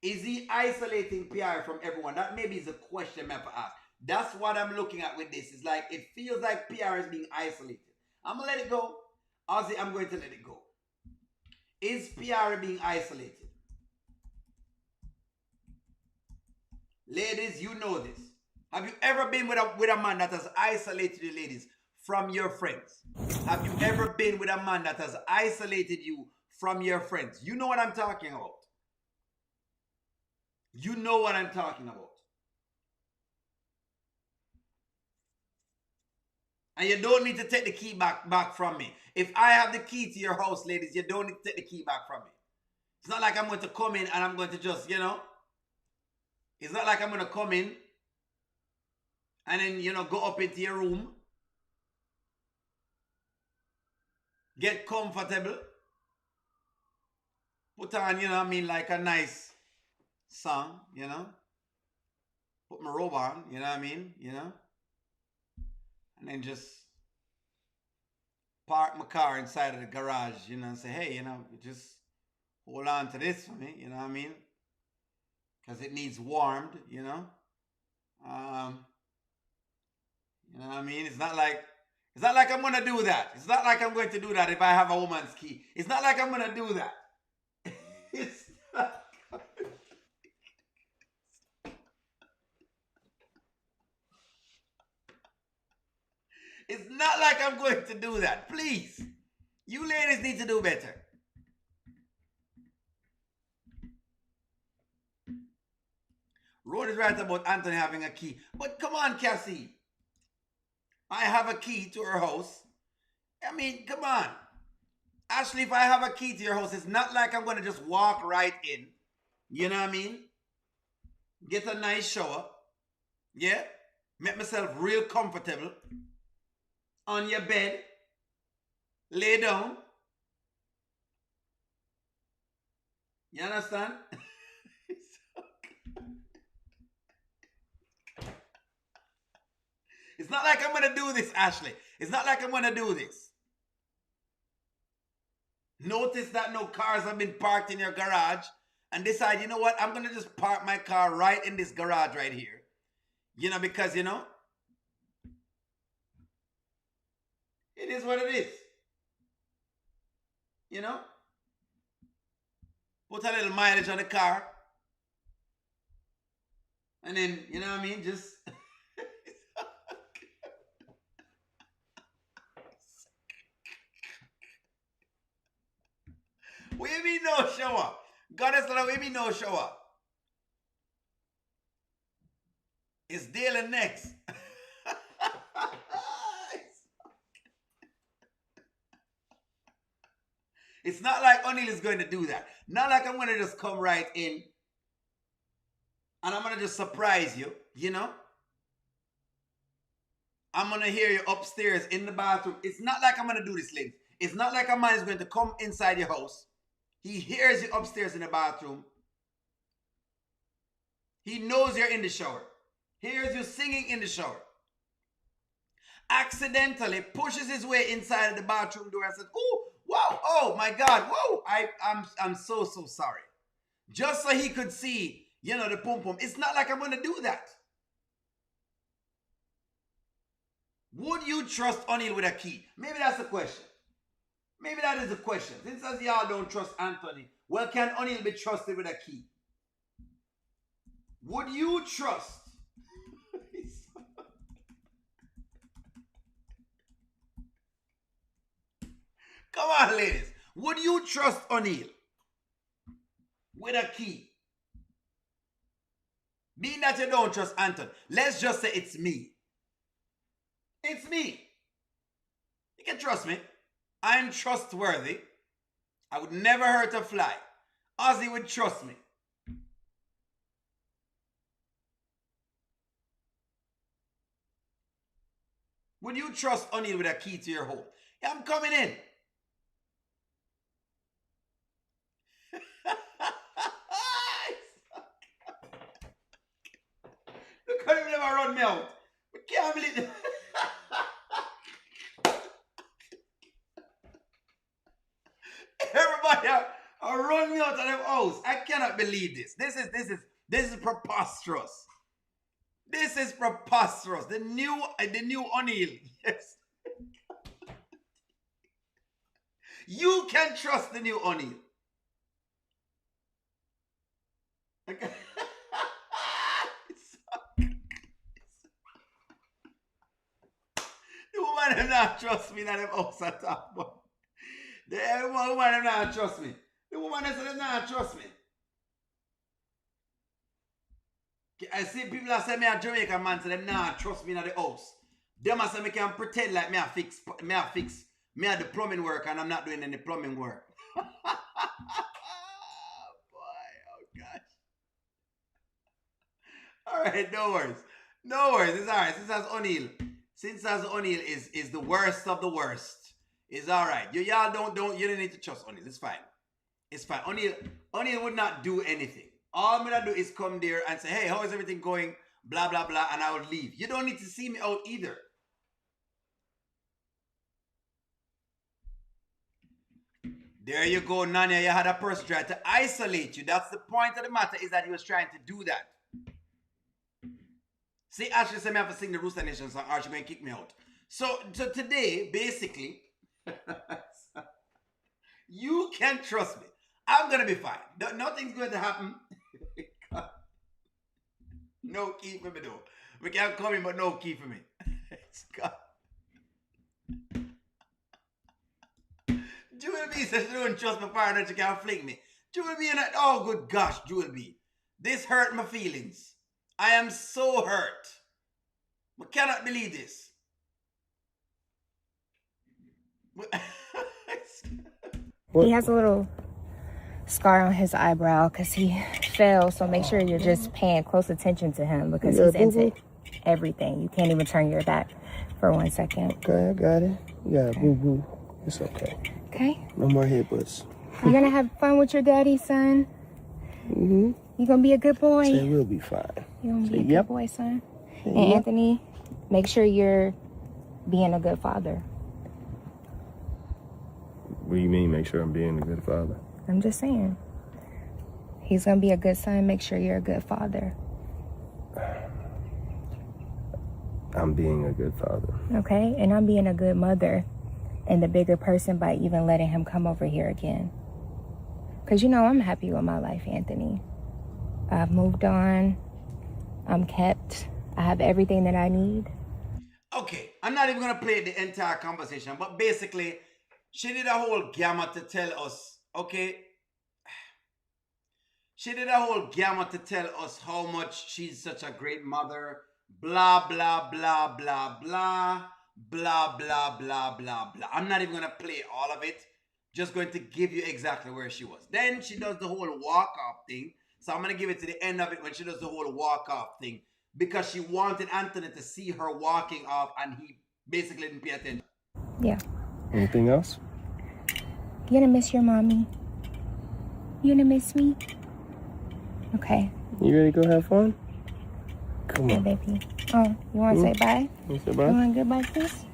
Is he isolating Piari from everyone? That maybe is a question I have to ask. That's what I'm looking at with this. It's like, it feels like Piari is being isolated. I'm gonna let it go. Ozzy, I'm going to let it go. Is PR being isolated? Ladies, you know this. Have you ever been with a man that has isolated you, ladies, from your friends? Have you ever been with a man that has isolated you from your friends? You know what I'm talking about. You know what I'm talking about. And you don't need to take the key back from me. If I have the key to your house, ladies, you don't need to take the key back from me. It's not like I'm going to come in and I'm going to just, it's not like I'm going to come in and then, go up into your room, get comfortable, put on, like a nice song, put my robe on, and then just park my car inside of the garage, and say, hey, just hold on to this for me, you know what I mean? Because it needs warmed, you know what I mean? It's not like I'm going to do that. It's not like I'm going to do that if I have a woman's key. It's not like I'm going to do that. It's not. It's not like I'm going to do that. Please. You ladies need to do better. Rone is right about Anthony having a key. But come on, Cassie. I have a key to her house. I mean, come on. Ashley, if I have a key to your house, it's not like I'm going to just walk right in. You know what I mean? Get a nice shower. Yeah? Make myself real comfortable. On your bed. Lay down. You understand? It's not like I'm going to do this, Ashley. It's not like I'm going to do this. Notice that no cars have been parked in your garage and decide, you know what? I'm going to just park my car right in this garage right here. Because, it is what it is. Put a little mileage on the car. And then, you know what I mean? Just... What do you mean no shower? Goddess, what do you mean no shower? It's dealing next. It's not like O'Neal is going to do that. Not like I'm going to just come right in and I'm going to just surprise you, I'm going to hear you upstairs in the bathroom. It's not like I'm going to do this, ladies. It's not like a man is going to come inside your house. He hears you upstairs in the bathroom. He knows you're in the shower. Hears you singing in the shower. Accidentally pushes his way inside of the bathroom door and says, "Oh, wow, oh my God, whoa, I'm so sorry." Just so he could see, the pum pum. It's not like I'm going to do that. Would you trust O'Neal with a key? Maybe that's the question. Maybe that is the question. Since as y'all don't trust Anthony, well, can O'Neal be trusted with a key? Would you trust? Come on, ladies. Would you trust O'Neal with a key? Being that you don't trust Anthony, let's just say it's me. It's me. You can trust me. I'm trustworthy. I would never hurt a fly. Ozzy would trust me. Would you trust O'Neal with a key to your home? Yeah, I'm coming in. Look how you never run me out. We can't believe it. Everybody run me out of their house. I cannot believe this. This is preposterous. This is preposterous. The new O'Neal. Yes. You can trust the new O'Neal. Okay. The woman them not trust me that them house at top. But the woman them not trust me. The woman them not trust me. I see people that say me a Jamaican man, so them not trust me in the house. Them say me can pretend like me a fix me a the plumbing work and I'm not doing any plumbing work. Boy, oh gosh. Alright, no worries. No worries, it's alright. Since as O'Neal is the worst of the worst, it's alright. You don't need to trust O'Neal. It's fine. It's fine. O'Neal would not do anything. All I'm gonna do is come there and say, hey, how is everything going? Blah, blah, blah, and I will leave. You don't need to see me out either. There you go, Nanya. You had a person trying to isolate you. That's the point of the matter, is that he was trying to do that. See, Ashley said me have to sing the Rooster Nation song, or she's going to kick me out. So today, basically, you can trust me. I'm going to be fine. Nothing's going to happen. No key for me, though. We can't come in, but no key for me. Jewel B says she don't trust my partner that she can't fling me. Jewel B, oh good gosh, Jewel B. This hurt my feelings. I am so hurt. I cannot believe this. He has a little scar on his eyebrow because he fell, so make sure you're just paying close attention to him because he's into everything. You can't even turn your back for 1 second. Okay, I got it. You got it, boo-boo. It's okay. Okay? No more headbutts. You're gonna have fun with your daddy, son? Mm-hmm. You gonna be a good boy? Say we'll be fine. You gonna be a good boy, son? And Anthony, make sure you're being a good father. What do you mean, make sure I'm being a good father? I'm just saying. He's gonna be a good son. Make sure you're a good father. I'm being a good father. Okay? And I'm being a good mother and the bigger person by even letting him come over here again. Because, you know, I'm happy with my life, Anthony. I've moved on. I'm kept. I have everything that I need. Okay, I'm not even going to play the entire conversation, but basically, she did a whole gamut to tell us, okay? She did a whole gamut to tell us how much she's such a great mother, blah, blah, blah, blah, blah, blah, blah, blah, blah, blah. I'm not even going to play all of it. Just going to give you exactly where she was. Then she does the whole walk-off thing. So I'm going to give it to the end of it when she does the whole walk-off thing. Because she wanted Anthony to see her walking off and he basically didn't pay attention. Yeah. Anything else? You gonna miss your mommy? You gonna miss me? Okay. You ready to go have fun? Come Hey, on. baby. Oh, you wanna say bye? You say bye? You want a goodbye kiss?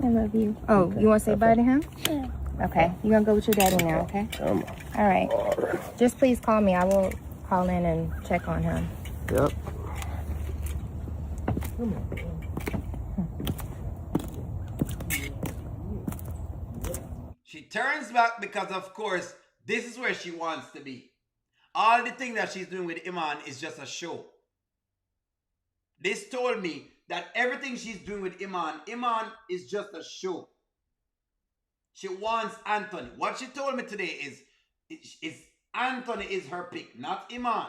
I love you. Oh, okay. You wanna say bye to him? Yeah. Okay. You gonna go with your daddy now, okay? Come on. All right. Just please call me. I will call in and check on him. Yep. She turns back because, of course, this is where she wants to be. All the thing that she's doing with Iman is just a show. This told me that everything she's doing with Iman is just a show. She wants Anthony. What she told me today is Anthony is her pick, not Iman.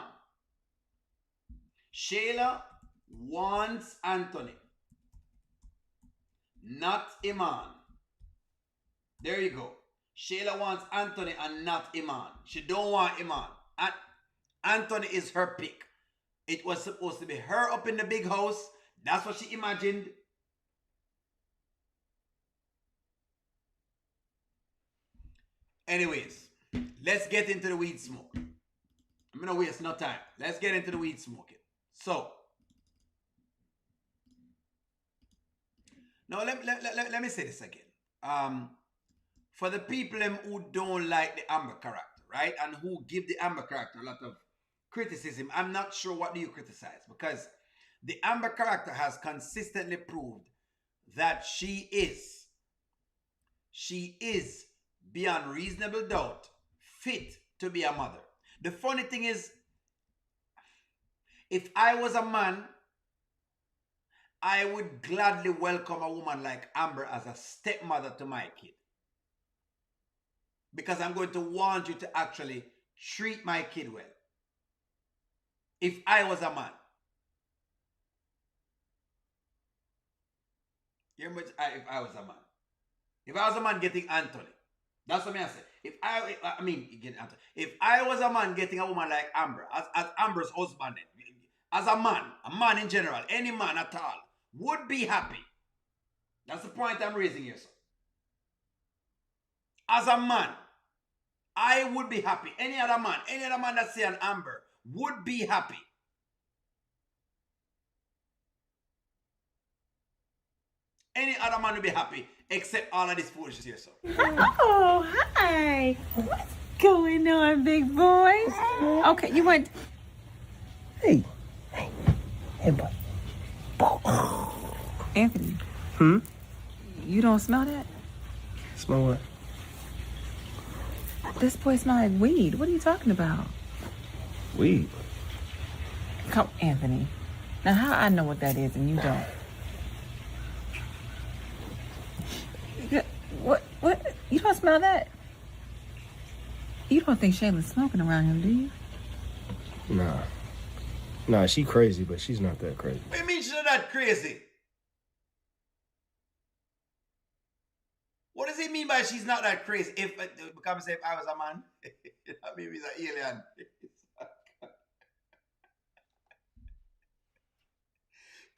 Shayla wants Anthony, not Iman. There you go. Shayla wants Anthony and not Iman. She don't want Iman. Anthony is her pick. It was supposed to be her up in the big house. That's what she imagined. Anyways, let's get into the weed smoke. I'm going to waste no time. Let's get into the weed smoking. So, now let me say this again. For the people who don't like the Amber character, right? And who give the Amber character a lot of criticism, I'm not sure what do you criticize. Because the Amber character has consistently proved that she is beyond reasonable doubt fit to be a mother. The funny thing is, if I was a man, I would gladly welcome a woman like Amber as a stepmother to my kid. Because I'm going to want you to actually treat my kid well. If I was a man. If I was a man. If I was a man getting Anthony. That's what I say. If I was a man getting a woman like Amber, as Amber's husband, as a man in general, any man at all, would be happy. That's the point I'm raising here, sir. As a man, I would be happy. Any other man that say an Amber would be happy. Any other man would be happy, except all of this foolishness here, sir. Oh, hi. What's going on, big boy? Okay, you want... Hey, boy. Anthony. You don't smell that? Smell what? This boy smells like weed. What are you talking about? Weed. Come, Anthony. Now, how I know what that is and you don't? What? You don't smell that? You don't think Shayla's smoking around him, do you? Nah, she crazy, but she's not that crazy. What do you mean she's not that crazy? What does he mean by she's not that crazy? If I was a man, that means he's an alien.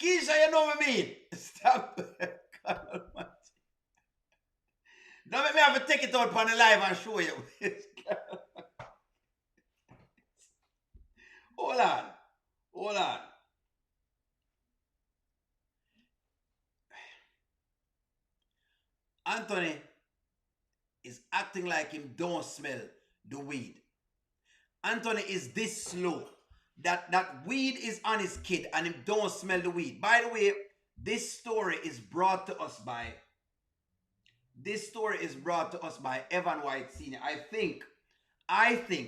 Keisha, you know what I mean? Stop. Don't make me have to take it out on the live and show you. Hold on. Anthony is acting like him don't smell the weed. Anthony is this slow that weed is on his kid and him don't smell the weed. By the way, this story is brought to us by Evan White Sr. I think,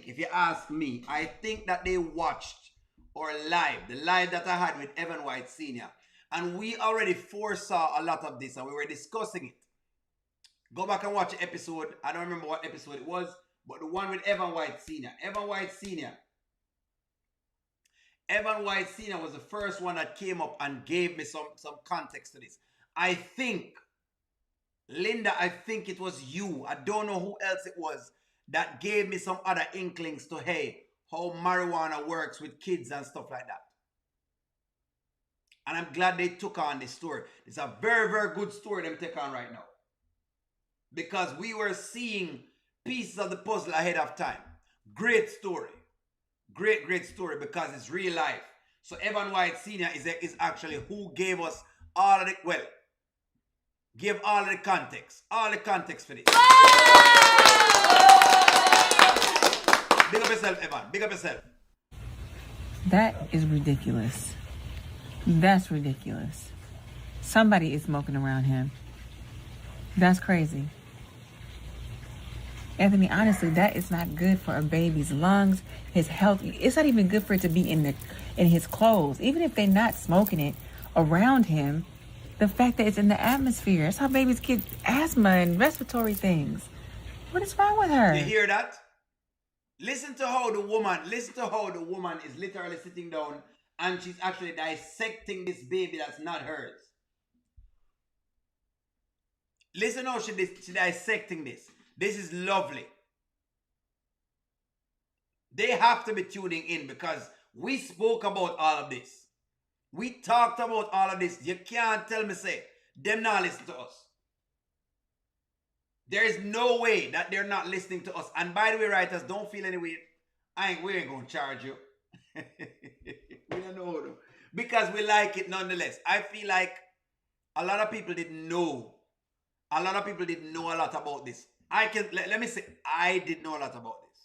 if you ask me, I think that they watched the live that I had with Evan White Sr. And we already foresaw a lot of this and we were discussing it. Go back and watch the episode. I don't remember what episode it was, but the one with Evan White Sr. Evan White Sr. was the first one that came up and gave me some context to this. I think, Linda, it was you. I don't know who else it was that gave me some other inklings to, hey, how marijuana works with kids and stuff like that. And I'm glad they took on this story. It's a very, very good story them take on right now. Because we were seeing pieces of the puzzle ahead of time. Great story. Great story because it's real life. So Evan White Sr. is actually who gave us all of the, give all of the context. All the context for this. Big up yourself, Evan. Big up yourself. That is ridiculous. That's ridiculous. Somebody is smoking around him. That's crazy. Anthony, honestly, that is not good for a baby's lungs, his health. It's not even good for it to be in his clothes. Even if they're not smoking it around him, the fact that it's in the atmosphere. That's how babies get asthma and respiratory things. What is wrong with her? You hear that? Listen to how the woman is literally sitting down and she's actually dissecting this baby that's not hers. Listen how she's dissecting this. This is lovely. They have to be tuning in because we spoke about all of this. We talked about all of this. You can't tell me, say, them not listen to us. There is no way that they're not listening to us. And by the way, writers, don't feel any way. We ain't going to charge you. We don't know. Because we like it nonetheless. I feel like a lot of people didn't know. A lot of people didn't know a lot about this. Let me say, I did know a lot about this.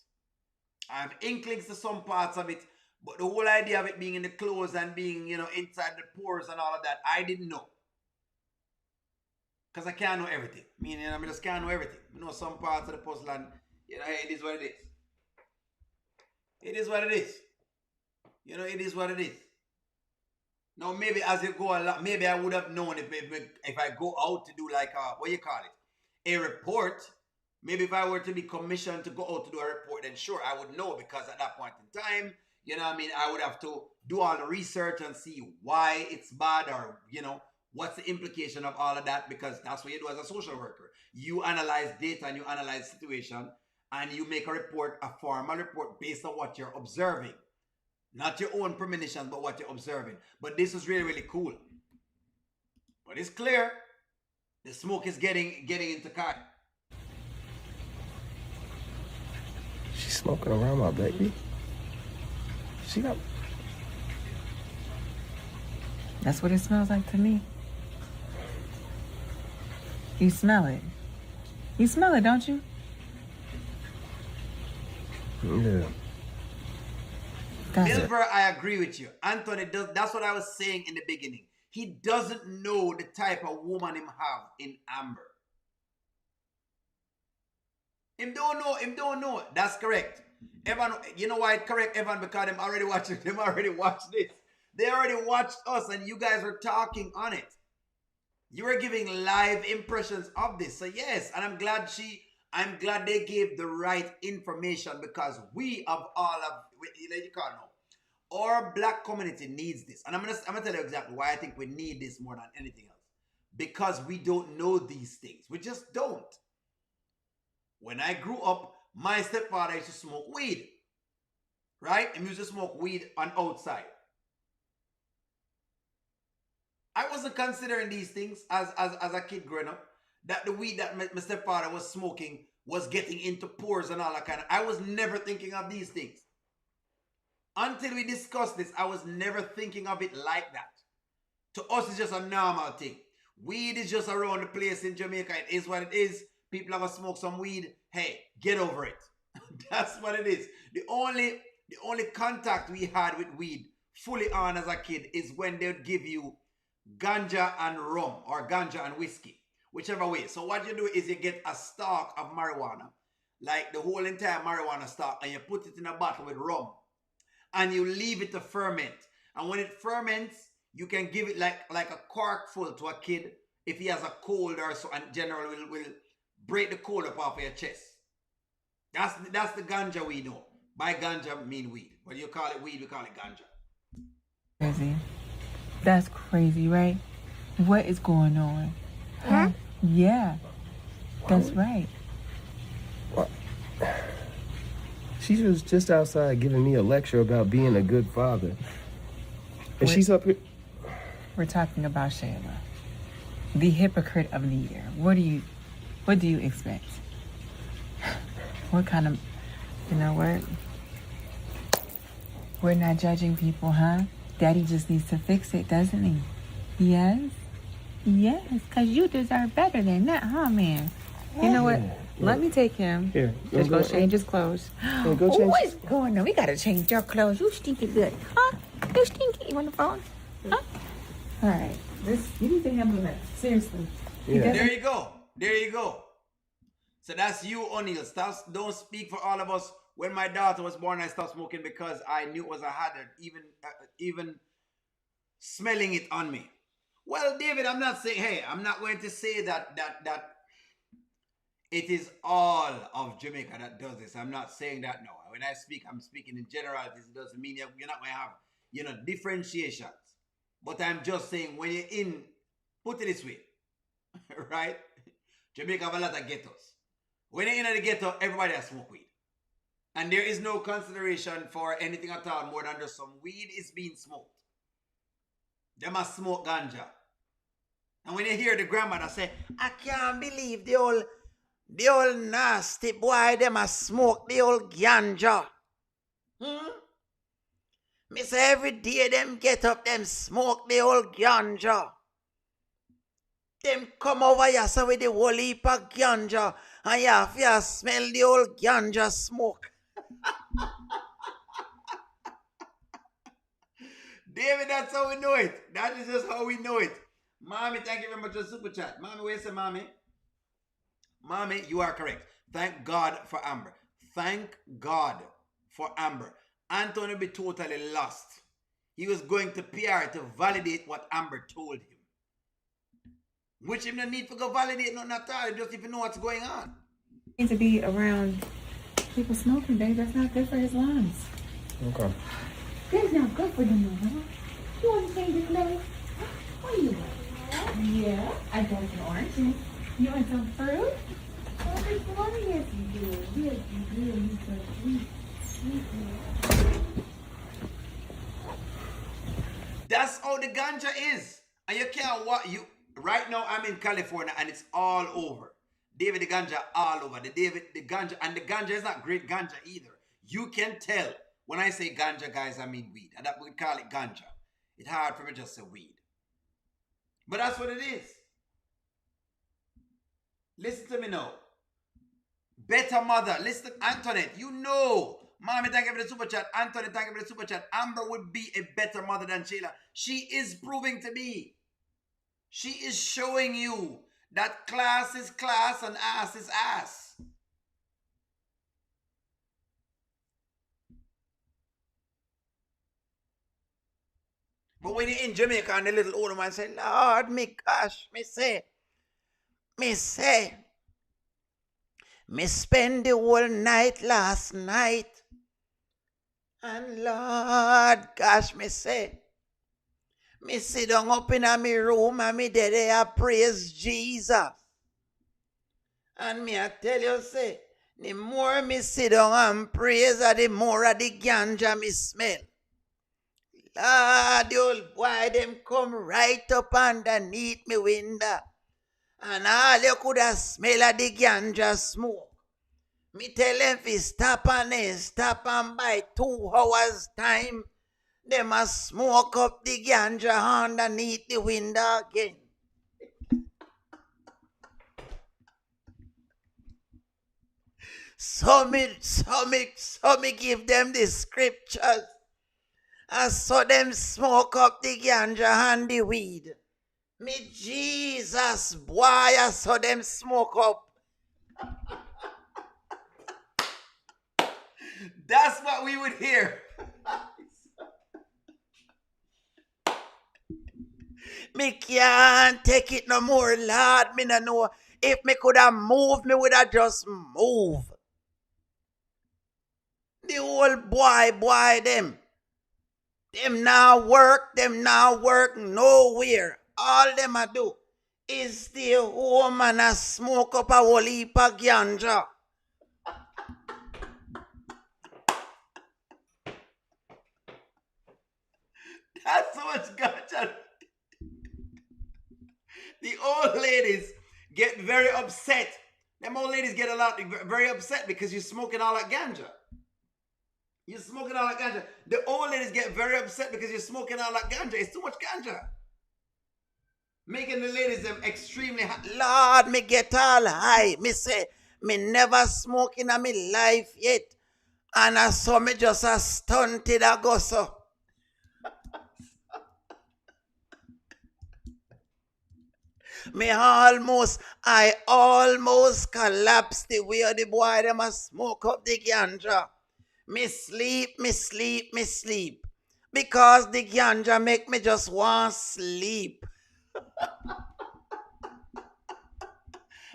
I have inklings to some parts of it, but the whole idea of it being in the clothes and being, inside the pores and all of that, I didn't know. Because I can't know everything. Meaning, I just can't know everything. I know some parts of the puzzle and, hey, it is what it is. It is what it is. It is what it is. Now, maybe as you go along, maybe I would have known if I go out to do like, what you call it? A report. Maybe if I were to be commissioned to go out to do a report, then sure, I would know, because at that point in time, I would have to do all the research and see why it's bad, or, what's the implication of all of that, because that's what you do as a social worker. You analyze data and you analyze situation, and you make a report, a formal report based on what you're observing. Not your own premonitions, but what you're observing. But this is really, really cool. But it's clear the smoke is getting into Kai. She's smoking around my baby. She got... That's what it smells like to me. You smell it. You smell it, don't you? Yeah. Milver, I agree with you. Anthony, that's what I was saying in the beginning. He doesn't know the type of woman him have in Amber. Him don't know. That's correct. Evan, you know why it's correct, Evan? Because them already watched this. They already watched us, and you guys were talking on it. You were giving live impressions of this. So yes, and I'm glad they gave the right information, because we of all of, you call now, our black community needs this. And I'm gonna tell you exactly why I think we need this more than anything else. Because we don't know these things. We just don't. When I grew up, my stepfather used to smoke weed. Right? He used to smoke weed on outside. I wasn't considering these things as a kid growing up. That the weed that my stepfather was smoking was getting into pores and all that kind of. I was never thinking of these things. Until we discussed this, I was never thinking of it like that. To us, it's just a normal thing. Weed is just around the place in Jamaica. It is what it is. People are going to smoke some weed. Hey, get over it. That's what it is. The only contact we had with weed fully on as a kid is when they would give you ganja and rum, or ganja and whiskey, whichever way. So what you do is you get a stalk of marijuana, like the whole entire marijuana stalk, and you put it in a bottle with rum, and you leave it to ferment. And when it ferments, you can give it like a cork full to a kid if he has a cold or so, and generally will break the cold up off your chest. That's the ganja we know. By ganja mean weed. When you call it weed, we call it ganja. Crazy. That's crazy, right? What is going on? Huh? Yeah. That's right. What? She was just outside giving me a lecture about being a good father. And she's up here. We're talking about Shayla, the hypocrite of the year. What do you expect? What kind of, you know what? We're not judging people, huh? Daddy just needs to fix it, doesn't he? Yes? Yes, because you deserve better than that, huh, man? You know what? Let me take him. Here. Just go change his clothes. Go change. What's going on? We got to change your clothes. You stinky good. Huh? You stinky. You on the phone? Huh? All right. You need to handle that. Seriously. Yeah. There you go. So that's you, O'Neal. Don't speak for all of us. When my daughter was born, I stopped smoking because I knew it was a hazard, even smelling it on me. Well, David, I'm not going to say that it is all of Jamaica that does this. I'm not saying that now. When I speak, I'm speaking in generalities. It doesn't mean you're not going to have, differentiations. But I'm just saying, when you're in, put it this way, right? Jamaica have a lot of ghettos. When you're in the ghetto, everybody has smoke weed. And there is no consideration for anything at all more than just some weed is being smoked. They must smoke ganja. And when you hear the grandmother say, I can't believe the old nasty boy, they must smoke the old ganja. Me say every day them get up, them smoke the old ganja. Them come over here so with the whole heap of ganja, and you have to smell the old ganja smoke. David, that's how we know it. That is just how we know it. Mommy, thank you very much for the super chat. Mommy, where you say, Mommy? Mommy, you are correct. Thank God for Amber. Thank God for Amber. Anthony be totally lost. He was going to PR to validate what Amber told him. Which him no need to go validate nothing at all, just if you know what's going on. He needs to be around people smoking, babe. That's not good for his lungs. Okay. That's not good for your mama. You want to change your clothes? What do you want? Yeah, I got some oranges. You want some fruit? Oh, yes, you do. Yes, you do. You're so sweet. Sweet. That's how the ganja is. And you can't what you right now I'm in California and it's all over. David the ganja all over. The ganja, and the ganja is not great ganja either. You can tell when I say ganja, guys, I mean weed. And that we call it ganja. It's hard for me to just say weed. But that's what it is. Listen to me now. Better mother. Listen, Antoinette, you know. Mommy, thank you for the super chat. Anthony, thank you for the super chat. Amber would be a better mother than Shayla. She is proving to be. She is showing you that class is class and ass is ass. But when you're in Jamaica and the little old man say, Lord, me gosh, me spend the whole night last night. And Lord, gosh, me sit down up in my room and me there praise Jesus. And me I tell you, say, the more me sit down and praise, the more of the ganja me smell. Lord, the old boy, them come right up underneath me window. And all you could have smell of the ganja smoke. Me tell them if stop and by 2 hours time, they must smoke up the ganja underneath the window again. So me give them the scriptures. I saw them smoke up the ganja and the weed. Me Jesus, boy, I saw them smoke up. That's what we would hear. Me can't take it no more, Lord. Me no know. If me could have moved, me would have just moved. The old boy, them now work nowhere. All them a do is stay home and a smoke up a whole heap of ganja. That's so much ganja. The old ladies get very upset. Them old ladies get very upset because you're smoking all that ganja. You're smoking all that ganja. The old ladies get very upset because you're smoking all that ganja. It's too much ganja. Making the ladies them extremely high. Lord, me get all high. Me say, me never smoke in my life yet. And I saw me just a stunted a go so. I almost collapsed the way the boy them a smoke up the ganja. Me sleep. Because the ganja make me just want sleep.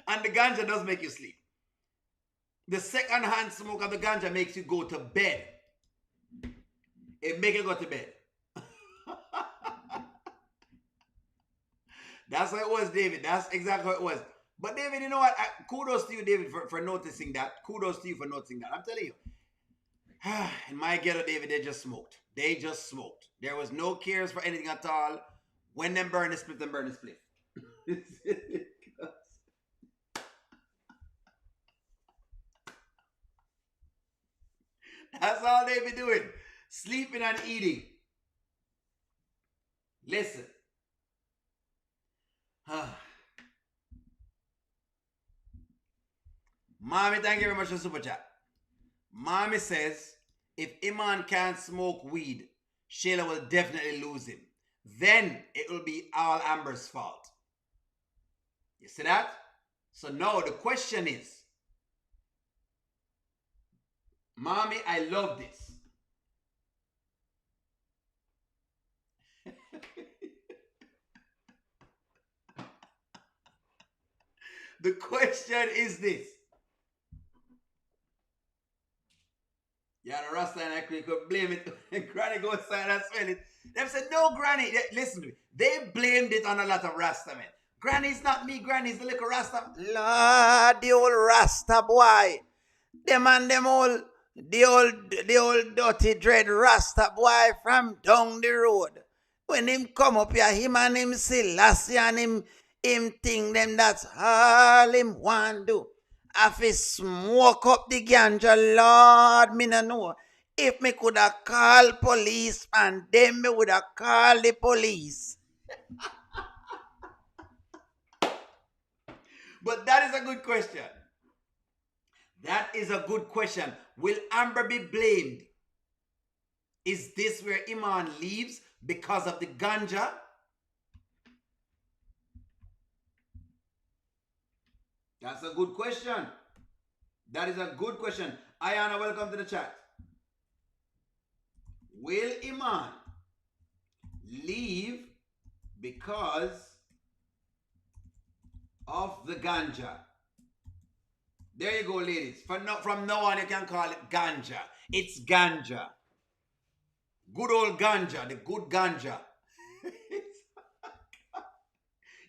And the ganja does make you sleep. The second-hand smoke of the ganja makes you go to bed. It makes you go to bed. That's how it was, David. That's exactly how it was. But David, you know what? Kudos to you, David, for noticing that. Kudos to you for noticing that. I'm telling you. In my ghetto, David, they just smoked. There was no cares for anything at all. When them burn the split, them burn the split. That's all they be doing. Sleeping and eating. Listen. Mommy, thank you very much for the super chat. Mommy says, if Iman can't smoke weed, Shayla will definitely lose him. then it will be all Amber's fault. You see that? So now the question is, Mommy, I love this. The question is this. Yeah, the Rasta and I could blame it. And Granny go inside and smell it. Them said, no, Granny. Listen to me. They blamed it on a lot of Rasta men. Granny's not me, Granny's the little Rasta. Lord, the old Rasta boy. Them and them all, the old dirty dread Rasta boy from down the road. When him come up here, him and him see Lassie and him think them that's all him want do. If he smoke up the ganja, Lord, me no know. If me coulda call police and then me woulda call the police. But that is a good question. That is a good question. Will Amber be blamed? Is this where Iman leaves because of the ganja? That's a good question. That is a good question. Ayana, welcome to the chat. Will Iman leave because of the ganja? There you go, ladies. From now on, you can call it ganja. It's ganja. Good old ganja, the good ganja.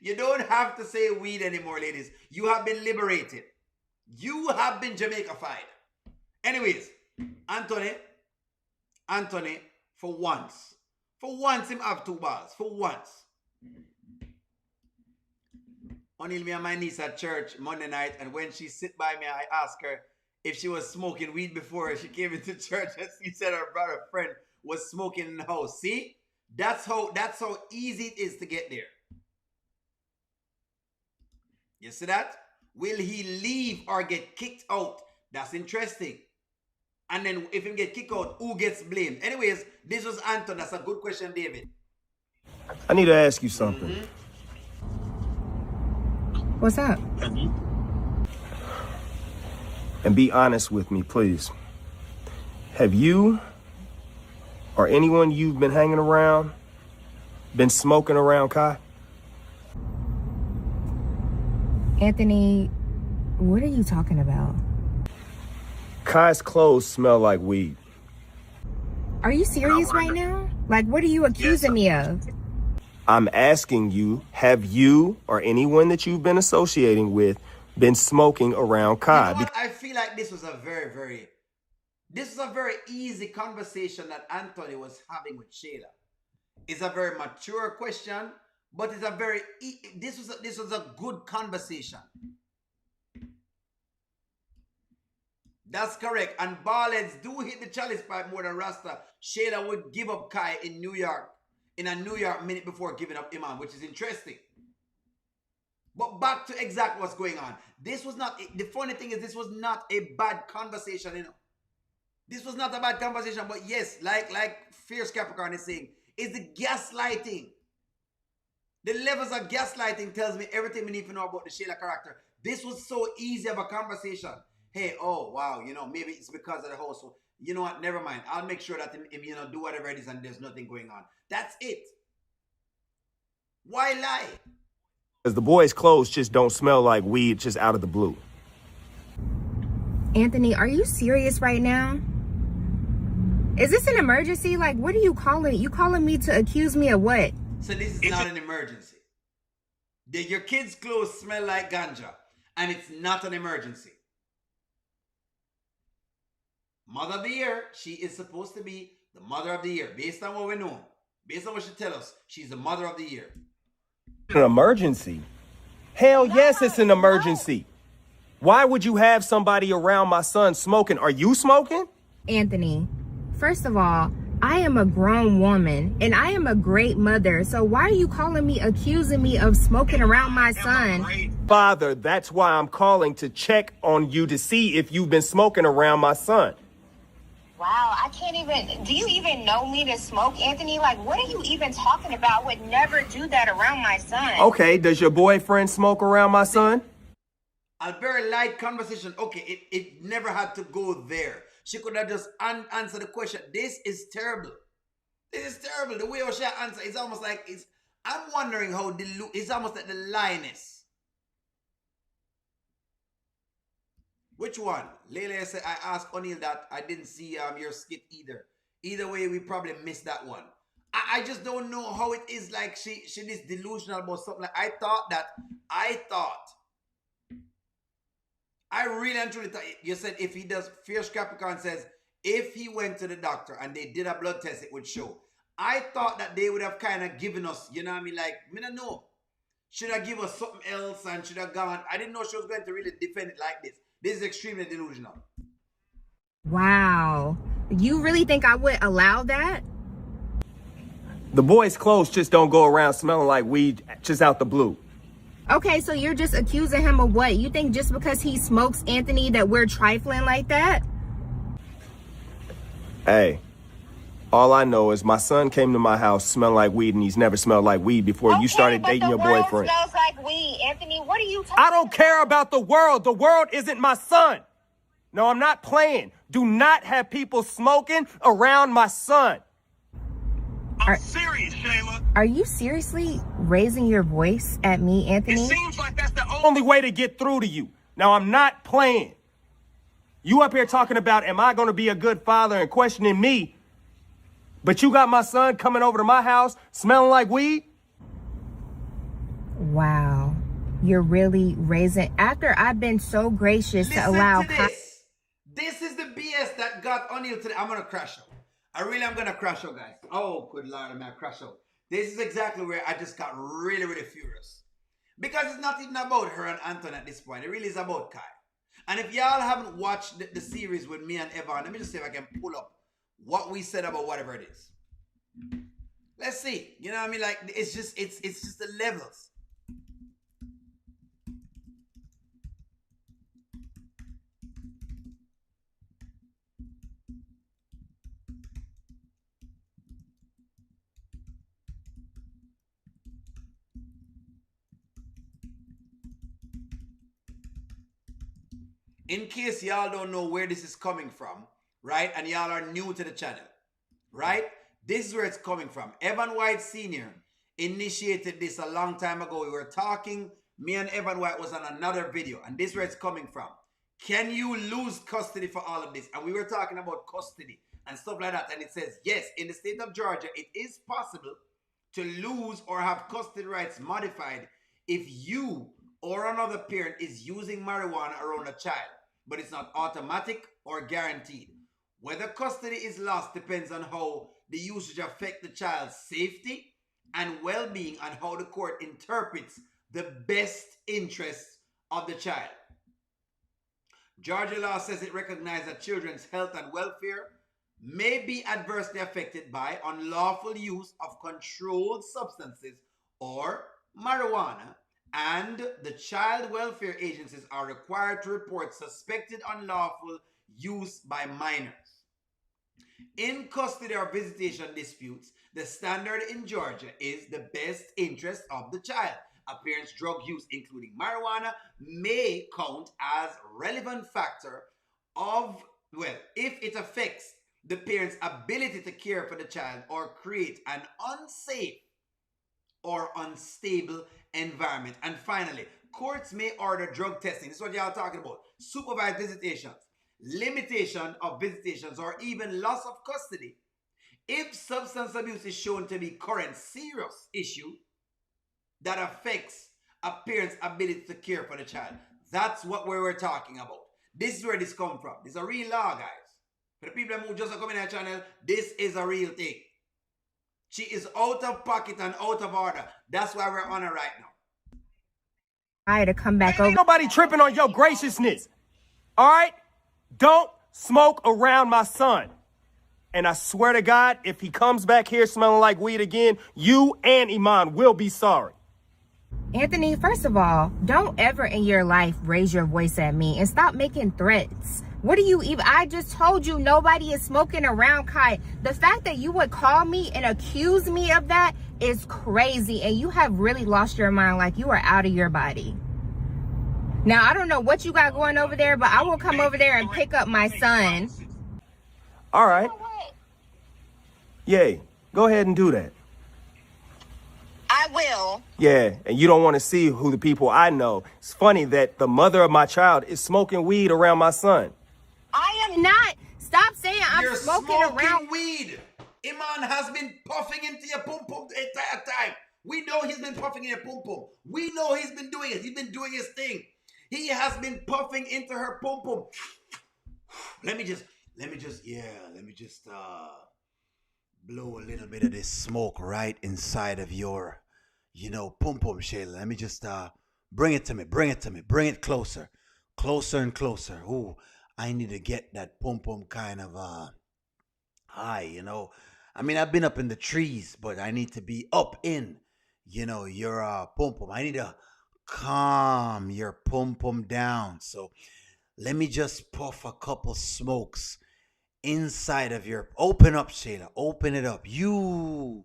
You don't have to say weed anymore, ladies. You have been liberated. You have been Jamaica-fied. Anyways, Anthony, for once, him have 2 balls. For once. Only me and my niece at church Monday night, and when she sit by me, I asked her if she was smoking weed before she came into church, and she said her brother friend was smoking in the house. See? That's how easy it is to get there. You see that? Will he leave or get kicked out? That's interesting. And then if he get kicked out, who gets blamed? Anyways, this was Anton. That's a good question, David. I need to ask you something. What's up? And be honest with me, please. Have you or anyone you've been hanging around been smoking around Kai? Anthony, what are you talking about? Kai's clothes smell like weed. Are you serious right now? Like, what are you accusing me of? I'm asking you, have you or anyone that you've been associating with been smoking around Kai? You know what? I feel like this was a very easy conversation that Anthony was having with Shayla. It's a very mature question, but it's a very this was a good conversation. That's correct. And ballheads do hit the chalice pipe more than Rasta. Shayla would give up Kai in New York in a New York minute before giving up Iman, which is interesting. But back to exactly what's going on. This was not, the funny thing is this was not a bad conversation, you know. This was not a bad conversation, but yes, like Fierce Capricorn is saying, is the gaslighting. The levels of gaslighting tells me everything we need to know about the Shayla character. This was so easy of a conversation. Hey, oh, wow, you know, maybe it's because of the house. So, you know what, never mind. I'll make sure that, you know, do whatever it is and there's nothing going on. That's it. Why lie? Because the boys' clothes just don't smell like weed just out of the blue. Anthony, are you serious right now? Is this an emergency? Like, what are you calling it? You calling me to accuse me of what? So this is not an emergency. Your kids' clothes smell like ganja, and it's not an emergency. Mother of the Year, she is supposed to be the Mother of the Year. Based on what we know, based on what she tells us, she's the Mother of the Year. An emergency? Hell yes, it's an emergency. Why would you have somebody around my son smoking? Are you smoking? Anthony, first of all, I am a grown woman and I am a great mother. So why are you calling me, accusing me of smoking around my son? Father, that's why I'm calling to check on you to see if you've been smoking around my son. Wow, I can't even, do you even know me to smoke, Anthony? Like, what are you even talking about? I would never do that around my son. Okay, does your boyfriend smoke around my son? A very light conversation. Okay, it never had to go there. She could have just answered the question. This is terrible. This is terrible. The way she answered, it's almost like I'm wondering how it's almost like the lioness. Which one? Layla said, I asked O'Neal that. I didn't see your skit either. Either way, we probably missed that one. I just don't know how it is like she is delusional about something. Like I really and truly thought, you said if he does, Fierce Capricorn says, if he went to the doctor and they did a blood test, it would show. I thought that they would have kind of given us, you know what I mean? Like, I don't know. Should I give us something else and should have gone? I didn't know she was going to really defend it like this. This is extremely delusional. Wow. You really think I would allow that? The boy's clothes just don't go around smelling like weed just out the blue. Okay, so you're just accusing him of what? You think just because he smokes, Anthony, that we're trifling like that? Hey, all I know is my son came to my house smelling like weed and he's never smelled like weed before you started dating your boyfriend. The world smells like weed, Anthony. What are you talking I don't care about the world. The world isn't my son. No, I'm not playing. Do not have people smoking around my son. I'm serious, Shayla. Are you seriously raising your voice at me, Anthony? It seems like that's the Only way to get through to you. Now, I'm not playing. You up here talking about, am I going to be a good father and questioning me? But you got my son coming over to my house smelling like weed? Wow. You're really raising, after I've been so gracious to allow. Listen to this. This is the BS that got O'Neal today. I'm going to crash out. I really am going to crash out, guys. Oh, good Lord, I'm going to crash out. This is exactly where I just got really, really furious. Because it's not even about her and Anton at this point. It really is about Kai. And if y'all haven't watched the series with me and Evan, let me just see if I can pull up what we said about whatever it is. Let's see. You know what I mean? Like, it's just the levels. In case y'all don't know where this is coming from, right? And y'all are new to the channel, right? This is where it's coming from. Evan White Sr. initiated this a long time ago. We were talking, me and Evan White was on another video, and this is where it's coming from. Can you lose custody for all of this? And we were talking about custody and stuff like that. And it says, yes, in the state of Georgia, it is possible to lose or have custody rights modified if you or another parent is using marijuana around a child. But it's not automatic or guaranteed. Whether custody is lost depends on how the usage affects the child's safety and well-being and how the court interprets the best interests of the child. Georgia law says it recognizes that children's health and welfare may be adversely affected by unlawful use of controlled substances or marijuana, and the child welfare agencies are required to report suspected unlawful use by minors. In custody or visitation disputes, the standard in Georgia is the best interest of the child. A parent's drug use, including marijuana, may count as relevant factor of, well, if it affects the parent's ability to care for the child or create an unsafe or unstable environment. And finally, courts may order drug testing. This is what y'all talking about. Supervised visitations, limitation of visitations, or even loss of custody. If substance abuse is shown to be current serious issue that affects a parent's ability to care for the child. That's what we were talking about. This is where this comes from. This is a real law, guys. For the people who just come in our channel, this is a real thing. She is out of pocket and out of order. That's why we're on her right now. I had to come back over. Ain't nobody tripping on your graciousness. All right? Don't smoke around my son. And I swear to God, if he comes back here smelling like weed again, you and Iman will be sorry. Anthony, first of all, don't ever in your life raise your voice at me and stop making threats. What do you even? I just told you nobody is smoking around Kai. The fact that you would call me and accuse me of that is crazy. And you have really lost your mind. Like you are out of your body. Now, I don't know what you got going over there, but I will come over there and pick up my son. All right. Yay. Go ahead and do that. I will. Yeah, and you don't want to see who the people I know. It's funny that the mother of my child is smoking weed around my son. I am not. Stop saying I'm You're smoking around. weed. Iman has been puffing into your pum pum the entire time. We know he's been puffing in your pum pum. We know he's been doing it. He's been doing his thing. He has been puffing into her pum pum. Let me just blow a little bit of this smoke right inside of your, pum pum, Shayla. Let me just bring it to me. Bring it closer, closer and closer. Ooh, I need to get that pum pum kind of high. I mean, I've been up in the trees, but I need to be up in, your pum pum. I need to calm your pum pum down. So let me just puff a couple smokes inside of your, open up, Shayla, open it up. You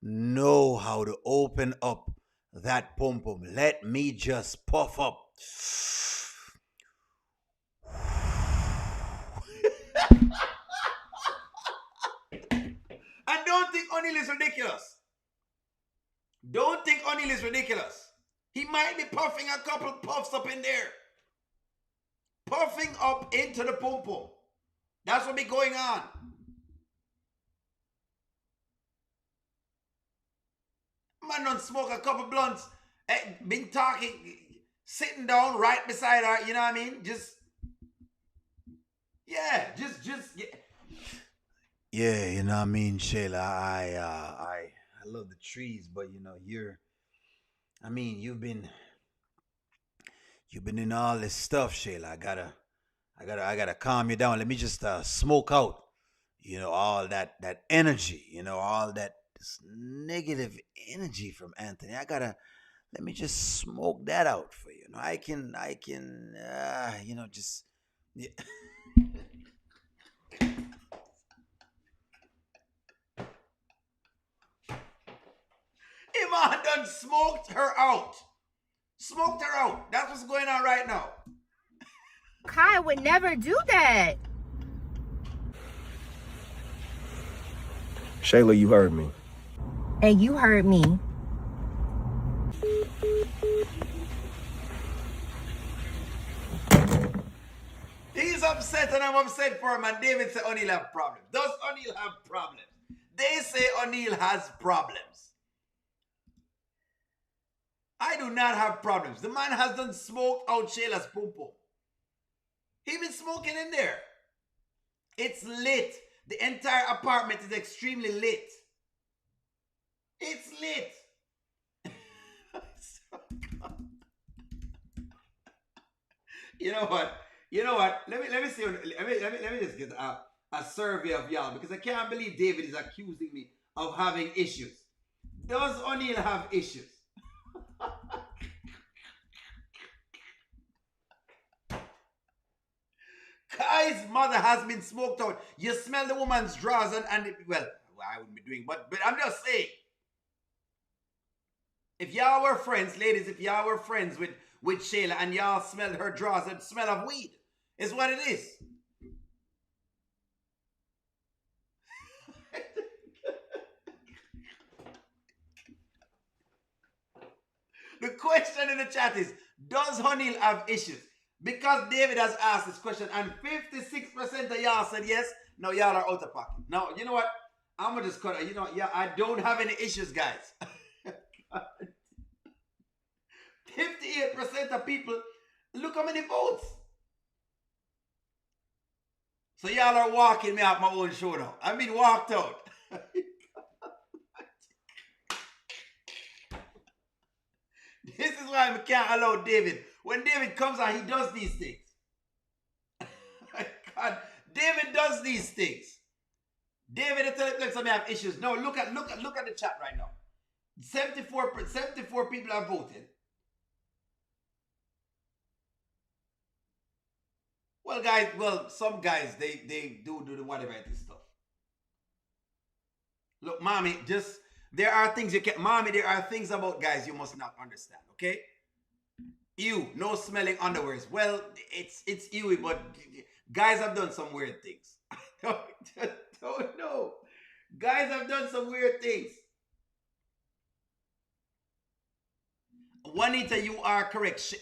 know how to open up that pum pum. Let me just puff up. And don't think O'Neal is ridiculous. Don't think O'Neal is ridiculous. He might be puffing a couple puffs up in there. Puffing up into the pum pum. That's what be going on. Man don't smoke a couple blunts. Been talking, sitting down right beside her. You know what I mean? Just yeah. Yeah, you know what I mean, Shayla. I love the trees, but you've been in all this stuff, Shayla. I gotta calm you down. Let me just smoke out, all that energy, all that negative energy from Anthony. Let me just smoke that out for you. I can, just. Yeah. Iman done smoked her out. Smoked her out. That's what's going on right now. Kai would never do that. Shayla, you heard me. And you heard me. He's upset and I'm upset for him. And David said O'Neal have problems. Does O'Neal have problems? They say O'Neal has problems. I do not have problems. The man has done smoked out Shayla's pum pum. He been smoking in there. It's lit. The entire apartment is extremely lit. It's lit. You know what? Let me see. Let me just get a survey of y'all because I can't believe David is accusing me of having issues. Does O'Neal have issues? Kai's mother has been smoked out. You smell the woman's drawers and I wouldn't be doing, but I'm just saying. If y'all were friends, ladies, if y'all were friends with Shayla and y'all smelled her drawers and smell of weed, is what it is. The question in the chat is, does O'Neal have issues? Because David has asked this question and 56% of y'all said yes, now y'all are out of pocket. Now, you know what? I'm going to just cut it. I don't have any issues, guys. 58% of people, look how many votes. So y'all are walking me out my own show now. I've been walked out. This is why we can't allow David. When David comes out, he does these things. God, David does these things. David, looks like me have issues. No, look at the chat right now. 74 people have voted. Well, guys, some guys they do the whatever it is stuff. Look, mommy, there are things you can, mommy. There are things about guys you must not understand. Okay, no smelling underwears. Well, it's ewy, but guys have done some weird things. Don't know. Guys have done some weird things. Juanita, you are correct.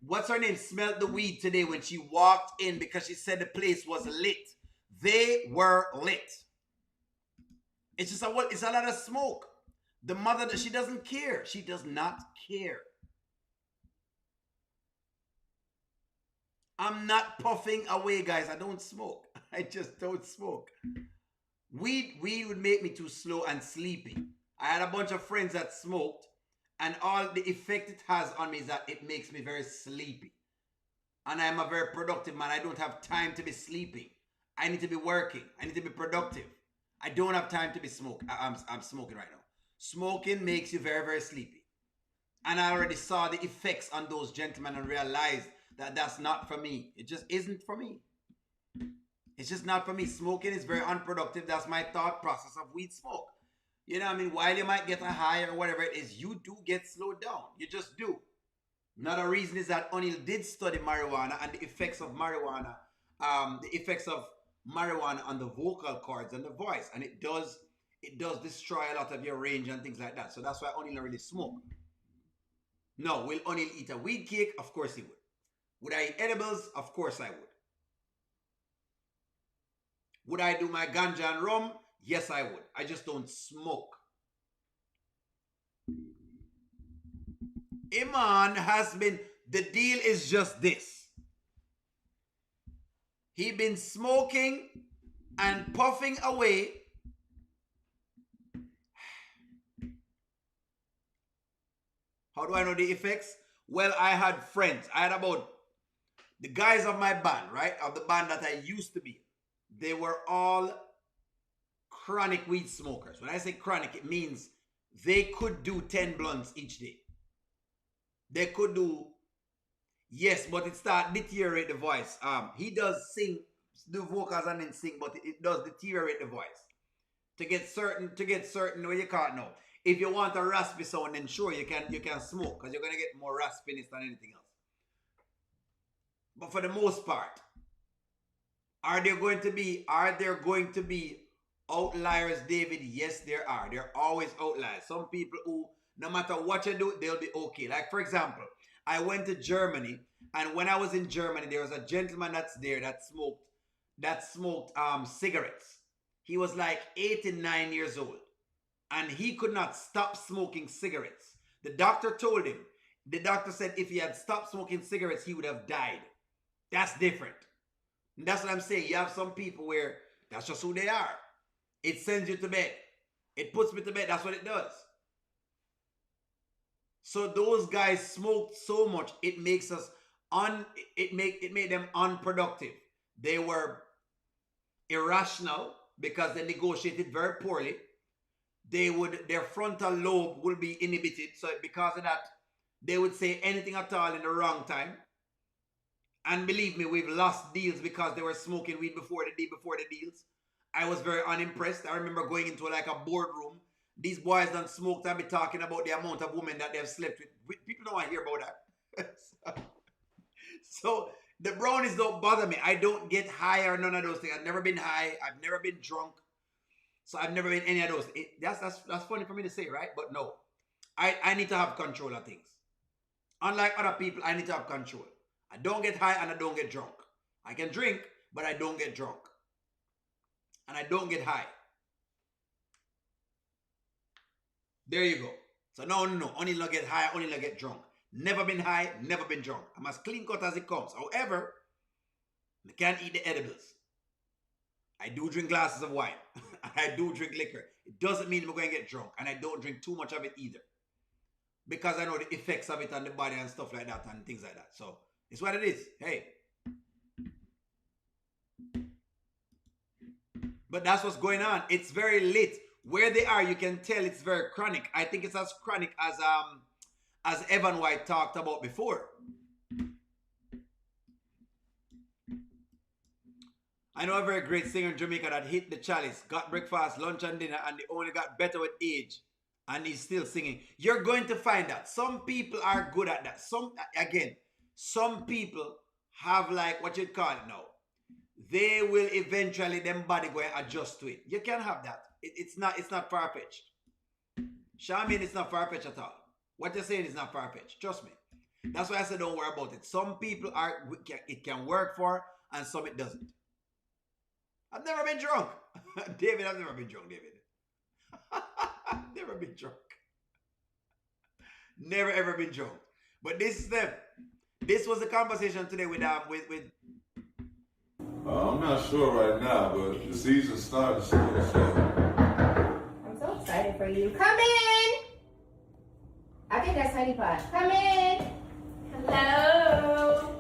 What's her name? Smelled the weed today when she walked in because she said the place was lit. They were lit. It's just it's a lot of smoke. The mother, she doesn't care. She does not care. I'm not puffing away, guys. I don't smoke. I just don't smoke. Weed would make me too slow and sleepy. I had a bunch of friends that smoked, and all the effect it has on me is that it makes me very sleepy. And I'm a very productive man. I don't have time to be sleeping. I need to be working. I need to be productive. I don't have time to be smoking. I'm smoking right now. Smoking makes you very, very sleepy. And I already saw the effects on those gentlemen and realized that that's not for me. It just isn't for me. It's just not for me. Smoking is very unproductive. That's my thought process of weed smoke. You know what I mean? While you might get a high or whatever it is, you do get slowed down. You just do. Another reason is that O'Neill did study marijuana and the effects of marijuana, on the vocal cords and the voice. And it does destroy a lot of your range and things like that. So that's why O'Neill don't really smoke. No, will O'Neill eat a weed cake? Of course he would. Would I eat edibles? Of course I would. Would I do my ganja and rum? Yes, I would. I just don't smoke. Iman has been, the deal is just this. He been smoking and puffing away. How do I know the effects? Well, I had friends. I had about the guys of my band, right? Of the band that I used to be. They were all chronic weed smokers. When I say chronic, it means they could do 10 blunts each day. They could do, yes, but it starts deteriorate the voice. He does sing, do vocals and then sing, but it does deteriorate the voice. To get certain, what you can't know. If you want a raspy sound, then sure you can smoke because you're gonna get more raspiness than anything else. But for the most part, are there going to be outliers, David? Yes, there are. There are always outliers. Some people who, no matter what you do, they'll be okay. Like, for example, I went to Germany, and when I was in Germany, there was a gentleman that's there that smoked cigarettes. He was like 89 years old, and he could not stop smoking cigarettes. The doctor told him, the doctor said if he had stopped smoking cigarettes, he would have died. That's different. And that's what I'm saying. You have some people where that's just who they are. It sends you to bed. It puts me to bed. That's what it does. So those guys smoked so much, it makes us it made them unproductive. They were irrational because they negotiated very poorly. Their frontal lobe will be inhibited. So because of that, they would say anything at all in the wrong time. And believe me, we've lost deals because they were smoking weed before the deals. I was very unimpressed. I remember going into like a boardroom. These boys done smoked and be talking about the amount of women that they've slept with. People don't want to hear about that. So the brownies don't bother me. I don't get high or none of those things. I've never been high. I've never been drunk. So I've never been any of those. That's funny for me to say, right? But no. I need to have control of things. Unlike other people, I need to have control. I don't get high and I don't get drunk. I can drink, but I don't get drunk. And I don't get high. There you go. So no. Only not get high, only not get drunk. Never been high, never been drunk. I'm as clean cut as it comes. However, I can't eat the edibles. I do drink glasses of wine. I do drink liquor. It doesn't mean I'm going to get drunk. And I don't drink too much of it either. Because I know the effects of it on the body and stuff like that and things like that. So it's what it is. Hey. But that's what's going on. It's very lit. Where they are, you can tell it's very chronic. I think it's as chronic as Evan White talked about before. I know a very great singer in Jamaica that hit the chalice, got breakfast, lunch, and dinner, and they only got better with age. And he's still singing. You're going to find that. Some people are good at that. Some people have like what you'd call it now. They will eventually, them body go and adjust to it. You can have that. It's not far-fetched. Charmaine, it's not far-fetched at all. What you're saying is not far-fetched. Trust me. That's why I said don't worry about it. Some people it can work for, and some it doesn't. I've never been drunk. David, I've never been drunk, David. Never been drunk. Never ever been drunk. But this is them. This was the conversation today with I'm not sure right now, but the season started soon, so. I'm so excited for you. Come in! I think that's Honey Pot. Come in! Hello!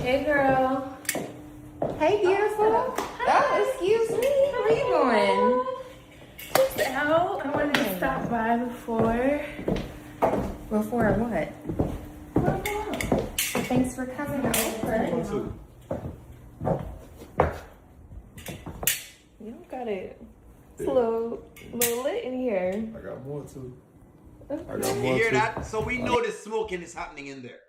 Hey, girl. Hey, beautiful. Oh, excuse me. Where are you going? Just out. I wanted to stop by before. Before what? Thanks for coming over. You don't got it. It's a little lit in here. I got more too. You hear that? So we know the smoking is happening in there.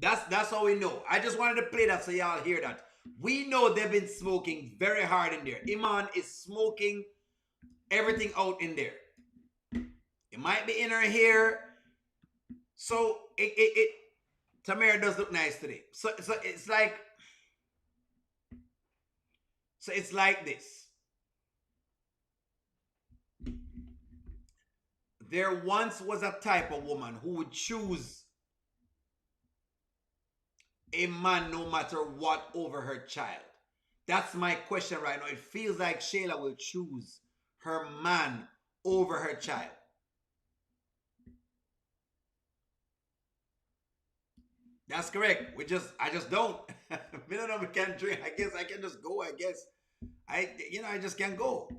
That's how we know. I just wanted to play that so y'all hear that. We know they've been smoking very hard in there. Iman is smoking everything out in there. It might be in her hair. So Tamara does look nice today. So it's like this. There once was a type of woman who would choose a man no matter what over her child. That's my question right now. It feels like Shayla will choose her man over her child. That's correct. I just don't. We don't know if we can drink. I guess I can just go. I just can't go.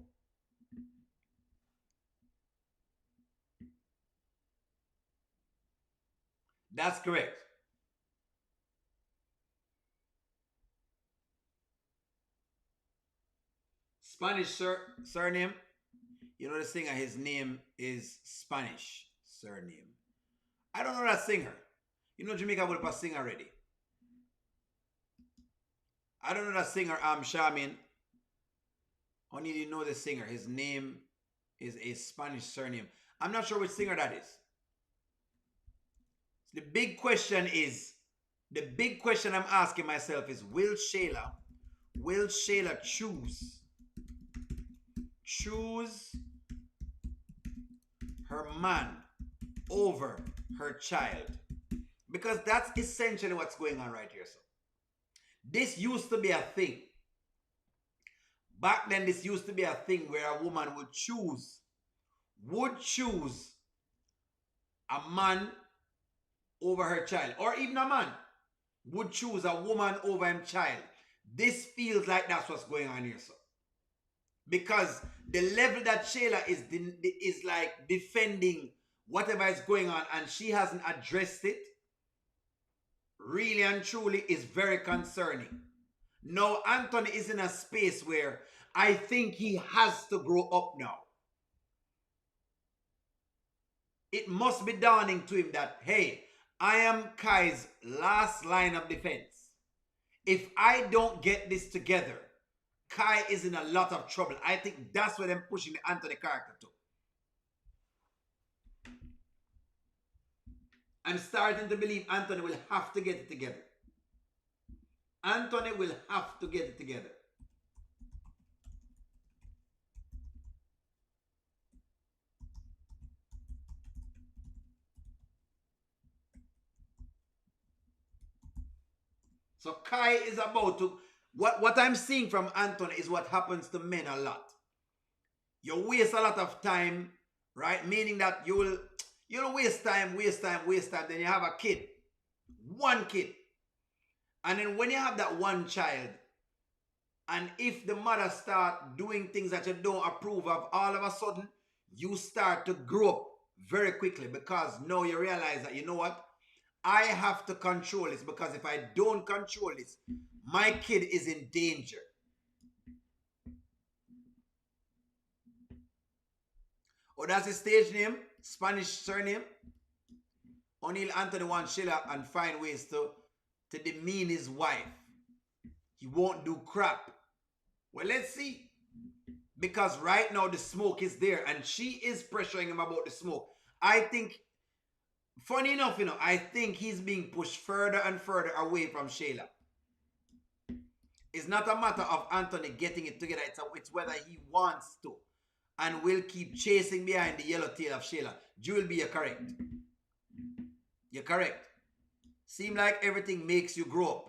That's correct. Spanish surname. You know the singer, his name is Spanish surname. I don't know that singer. You know Jamaica would have a singer already. I don't know that singer, Charmaine. Only you know the singer. His name is a Spanish surname. I'm not sure which singer that is. The big question I'm asking myself is, will Shayla choose her man over her child? Because that's essentially what's going on right here. So this used to be a thing. Back then, this used to be a thing where a woman would choose a man over her child, or even a man would choose a woman over his child. This feels like that's what's going on here, so. Because the level that Shayla is like defending whatever is going on, and she hasn't addressed it, really and truly is very concerning. Now, Anthony is in a space where I think he has to grow up now. It must be dawning to him that, hey, I am Kai's last line of defense. If I don't get this together, Kai is in a lot of trouble. I think that's where they're pushing the Anthony character to. I'm starting to believe Anthony will have to get it together. Anthony will have to get it together. So Kai is about to... What I'm seeing from Anthony is what happens to men a lot. You waste a lot of time, right? Meaning that you'll waste time. Then you have a kid. One kid. And then when you have that one child, and if the mother start doing things that you don't approve of, all of a sudden, you start to grow up very quickly, because now you realize that, you know what? I have to control this, because if I don't control this, my kid is in danger. Oh, that's his stage name? Spanish surname? O'Neal Anthony wants Shayla and find ways to demean his wife. He won't do crap. Well, let's see. Because right now the smoke is there and she is pressuring him about the smoke. I think, funny enough, I think he's being pushed further and further away from Shayla. It's not a matter of Anthony getting it together. It's whether he wants to and will keep chasing behind the yellow tail of Shayla. Jewel B, you're correct. You're correct. Seem like everything makes you grow up.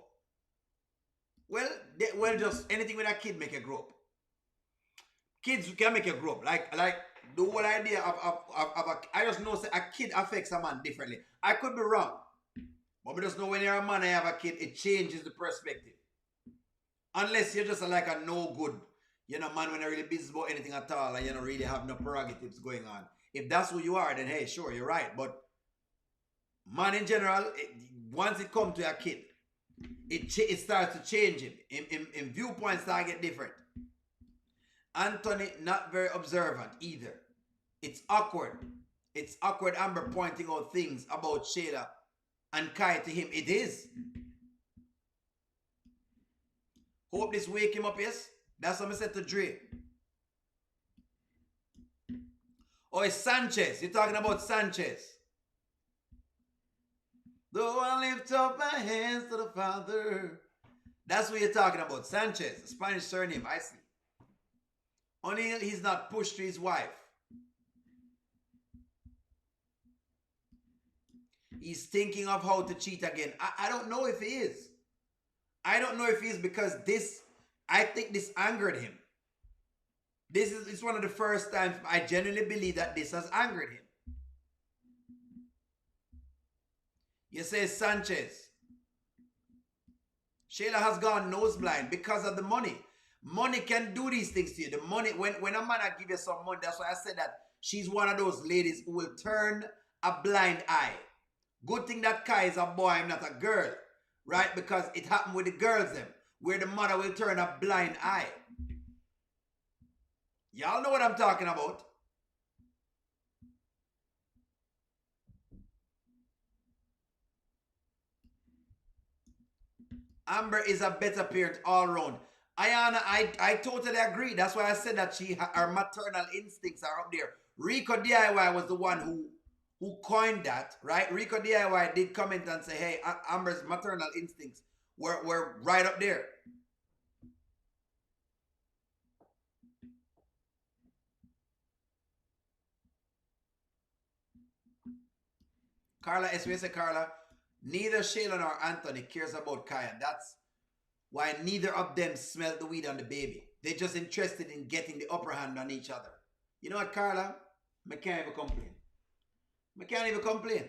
Well, just anything with a kid make you grow up. Kids can make you grow up. Like the whole idea of I just know a kid affects a man differently. I could be wrong. But we just know when you're a man and you have a kid, it changes the perspective. Unless you're just like a no good, man when you're really busy about anything at all and you don't really have no prerogatives going on. If that's who you are, then hey, sure, you're right. But man in general, once it comes to a kid, it starts to change him. In viewpoints start to get different. Anthony, not very observant either. It's awkward. It's awkward Amber pointing out things about Shayla and Kai to him. It is. Hope this wake him up, yes? That's what I said to Dre. Oh, it's Sanchez. You're talking about Sanchez. Though I lift up my hands to the Father. That's what you're talking about. Sanchez, Spanish surname, I see. Only he's not pushed to his wife. He's thinking of how to cheat again. I don't know if he is. I don't know if he is because I think this angered him. It's one of the first times I genuinely believe that this has angered him. You say Sanchez. Shayla has gone nose blind because of the money. Money can do these things to you. The money, when a man give you some money, that's why I said that she's one of those ladies who will turn a blind eye. Good thing that Kai is a boy, I'm not a girl. Right? Because it happened with the girls them, where the mother will turn a blind eye. Y'all know what I'm talking about. Amber is a better parent all around. Ayana, I totally agree. That's why I said that her maternal instincts are up there. Rico DIY was the one who coined that, right? Rico DIY did comment and say, hey, Amber's maternal instincts were right up there. Carla SW said, Carla, neither Shayla nor Anthony cares about Kaya. That's why neither of them smell the weed on the baby. They're just interested in getting the upper hand on each other. You know what, Carla? I can't even complain. I can't even complain.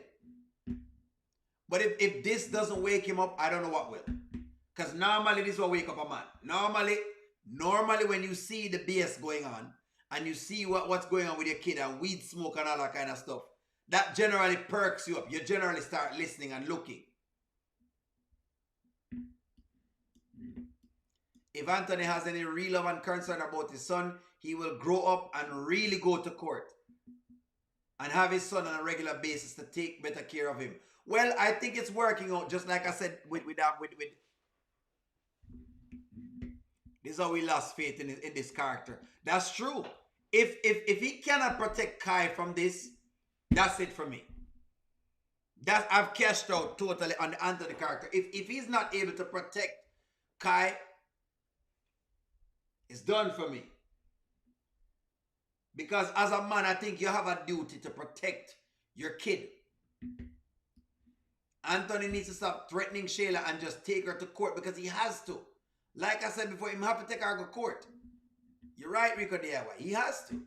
But if this doesn't wake him up, I don't know what will. Because normally this will wake up a man. Normally when you see the BS going on and you see what's going on with your kid and weed smoke and all that kind of stuff, that generally perks you up. You generally start listening and looking. If Anthony has any real love and concern about his son, he will grow up and really go to court and have his son on a regular basis to take better care of him. Well, I think it's working out, just like I said with this is how we lost faith in this character. That's true. If he cannot protect Kai from this, that's it for me. I've cashed out totally on the Anthony character. If he's not able to protect Kai, it's done for me. Because as a man, I think you have a duty to protect your kid. Anthony needs to stop threatening Shayla and just take her to court because he has to. Like I said before, he have to take her to court. You're right, Rico DIY. He has to.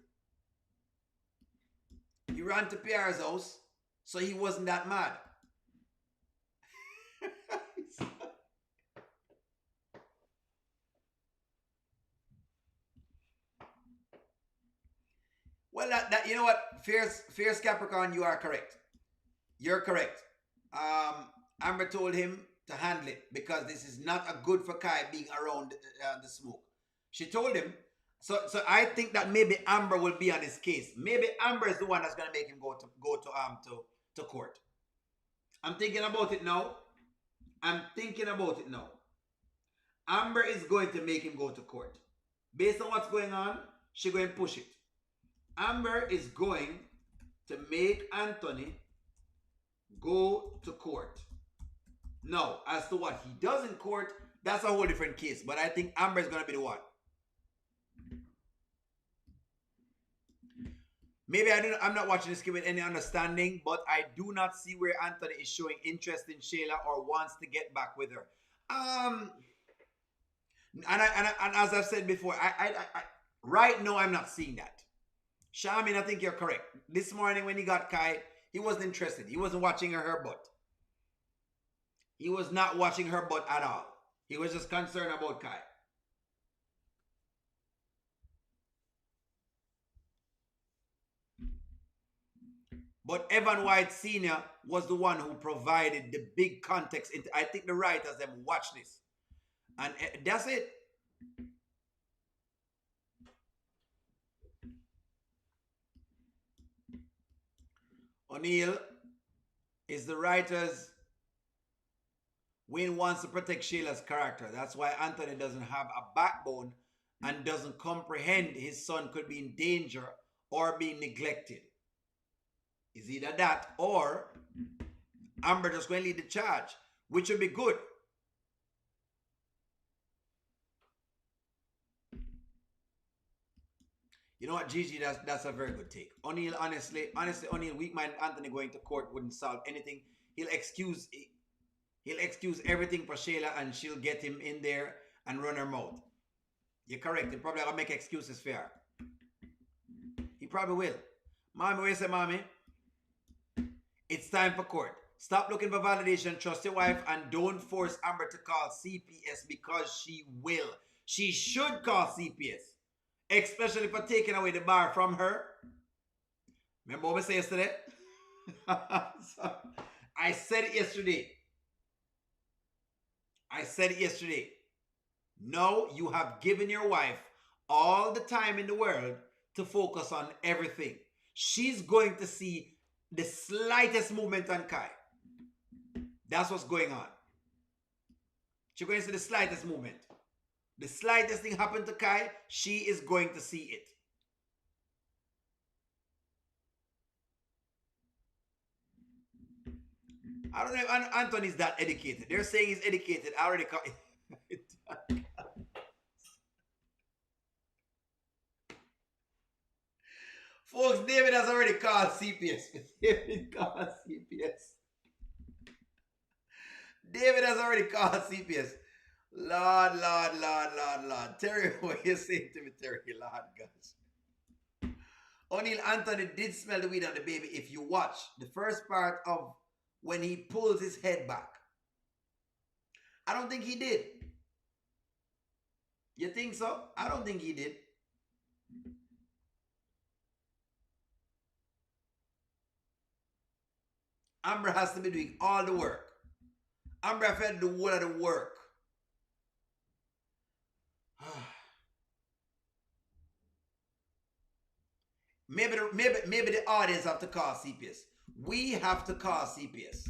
He ran to PR's house, so he wasn't that mad. Well, you know what? Fierce Capricorn, you are correct. You're correct. Amber told him to handle it because this is not a good for Kai being around the smoke. She told him. So I think that maybe Amber will be on his case. Maybe Amber is the one that's gonna make him go to court. I'm thinking about it now. Amber is going to make him go to court. Based on what's going on, she's going to push it. Amber is going to make Anthony go to court. Now, as to what he does in court, that's a whole different case. But I think Amber is going to be the one. Maybe I'm not watching this with any understanding, but I do not see where Anthony is showing interest in Shayla or wants to get back with her. And as I've said before, I right now I'm not seeing that. Shamin, I think you're correct. This morning when he got Kai, he wasn't interested. He wasn't watching her butt. He was not watching her butt at all. He was just concerned about Kai. But Evan White Sr. was the one who provided the big context. I think the writers them watch this. And that's it. O'Neill is the writers. Wayne wants to protect Shayla's character. That's why Anthony doesn't have a backbone and doesn't comprehend his son could be in danger or being neglected. Is either that or Amber just going to lead the charge, which would be good. You know what, Gigi, that's a very good take. O'Neill, honestly, O'Neill, weak mind Anthony going to court wouldn't solve anything. He'll excuse everything for Shayla and she'll get him in there and run her mouth. You're correct. He'll probably make excuses for her. He probably will. Mommy, where you say, mommy? It's time for court. Stop looking for validation. Trust your wife and don't force Amber to call CPS because she will. She should call CPS. Especially for taking away the bar from her. Remember what I said yesterday? I said it yesterday. No, you have given your wife all the time in the world to focus on everything. She's going to see the slightest movement on Kai. That's what's going on. She's going to see the slightest movement. The slightest thing happened to Kai, she is going to see it. I don't know if Anthony's that educated. They're saying he's educated. I already caught it. Folks, David has already called CPS. David has already called CPS. Lord. Terry, what you saying to me, Terry? Lord, gosh. O'Neill, Anthony did smell the weed on the baby. If you watch the first part of when he pulls his head back, I don't think he did. You think so? I don't think he did. Amber has to be doing all the work. Amber has to do all of the work. Maybe the audience have to call CPS. We have to call CPS.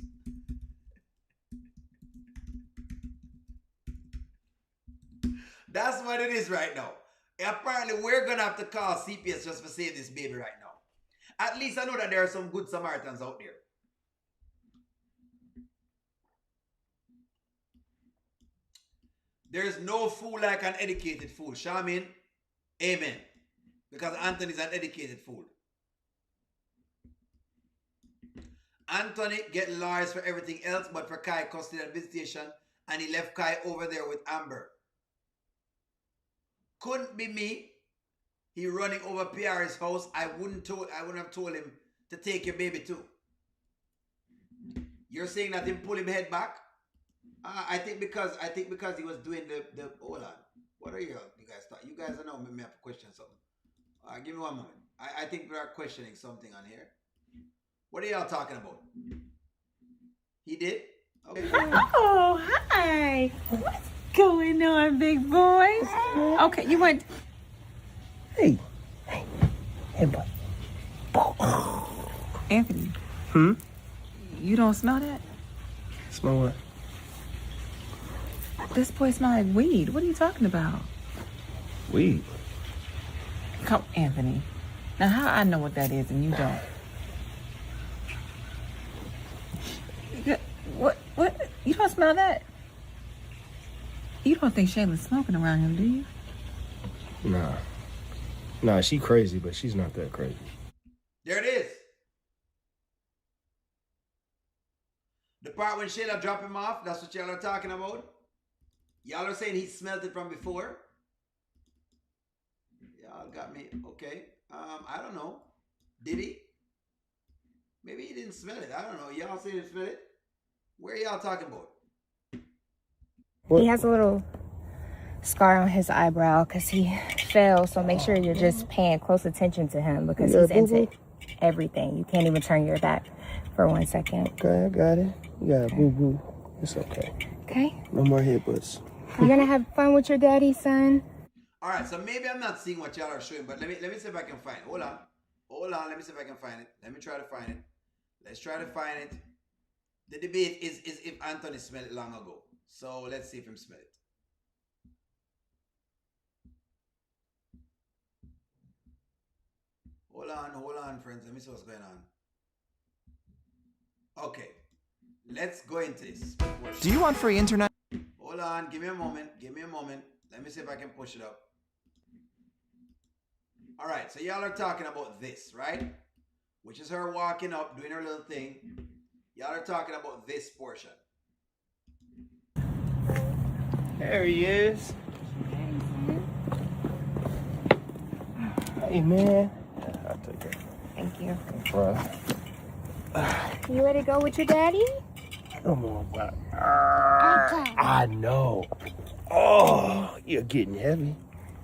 That's what it is right now. Apparently, we're going to have to call CPS just to save this baby right now. At least I know that there are some good Samaritans out there. There is no fool like an educated fool. Shamin, amen. Because Anthony is an educated fool. Anthony get lawyers for everything else, but for Kai custody and visitation, and he left Kai over there with Amber. Couldn't be me. He running over PR's house. I wouldn't have told him to take your baby too. You're saying that him pull him head back? I think because he was doing the hold on. What are you guys talking? You guys know me have to question something. Give me one moment. I think we are questioning something on here. What are y'all talking about? He did? Okay. Oh, hi. What's going on, big boys? Okay, you went. Hey, boy. Anthony. Hmm? You don't smell that? Smell what? This boy smells like weed. What are you talking about? Weed. Come, Anthony. Now, how I know what that is and you don't? What? You don't smell that? You don't think Shayla's smoking around him, do you? Nah, she crazy, but she's not that crazy. There it is. The part when Shayla dropped him off, that's what y'all are talking about? Y'all are saying he smelled it from before? Y'all got me. Okay. I don't know. Did he? Maybe he didn't smell it. I don't know. Y'all saying he smelled it? Where are y'all talking about? He has a little scar on his eyebrow because he fell. So make sure you're just paying close attention to him because he's into everything. You can't even turn your back for 1 second. Okay, I got it. You got a boo-boo. It's okay. Okay. No more headbutts. You're gonna have fun with your daddy, son. All right, so maybe I'm not seeing what y'all are showing, but let me see if I can find it. Hold on. Let me see if I can find it. Let me try to find it. Let's try to find it. The debate is if Anthony smelled it long ago. So let's see if he smelled it. Hold on, friends. Let me see what's going on. Okay, let's go into this. Do you want free internet? Hold on, give me a moment. Let me see if I can push it up. All right, so y'all are talking about this, right? Which is her walking up, doing her little thing. Y'all are talking about this portion. There he is. Hey, man. I'll take it. Thank you. Bro. You ready to go with your daddy? Come on, bro. I know. Oh, you're getting heavy.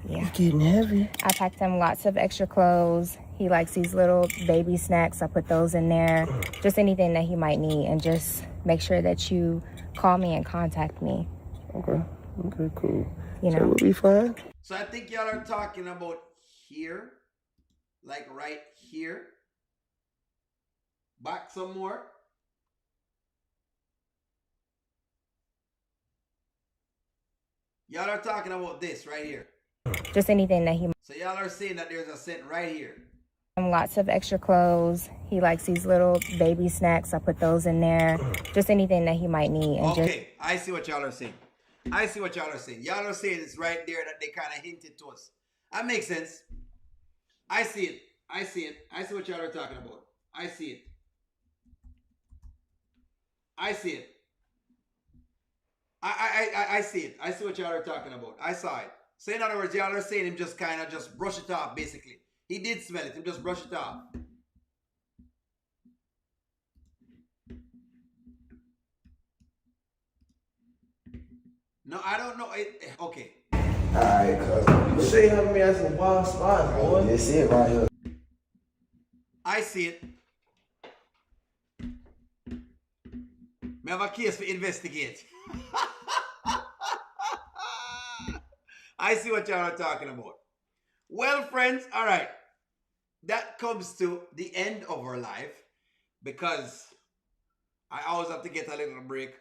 Yeah. You're getting heavy. I packed him lots of extra clothes. He likes these little baby snacks. I put those in there. Just anything that he might need. And just make sure that you call me and contact me. Okay, cool. You know. So we'll be fine? So I think y'all are talking about here. Like right here. Back some more. Y'all are talking about this right here. Just anything that he might. So y'all are saying that there's a scent right here. Lots of extra clothes. He likes these little baby snacks. I put those in there. Just anything that he might need. And Okay, I see what y'all are saying. Y'all are saying it's right there that they kind of hinted to us. That makes sense. I see it. I see what y'all are talking about. I see it. I see it. I see what y'all are talking about. I saw it. So in other words, y'all are saying him just kind of just brush it off, basically. He did smell it. Him just brush it off. No, I don't know. Okay. Alright, cuz. Say how me at some wild spots, boy. That's it right here. I see it. We have a case to investigate. I see what y'all are talking about. Well, friends, all right. That comes to the end of our life because I always have to get a little break.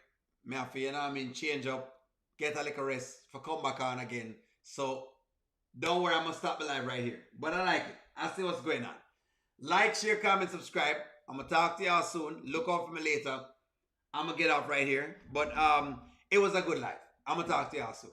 Me have to, change up, get a little rest for come back on again. So don't worry, I'm going to stop the live right here. But I like it. I see what's going on. Like, share, comment, subscribe. I'm going to talk to y'all soon. Look out for me later. I'm going to get off right here. But it was a good life. I'm going to talk to y'all soon.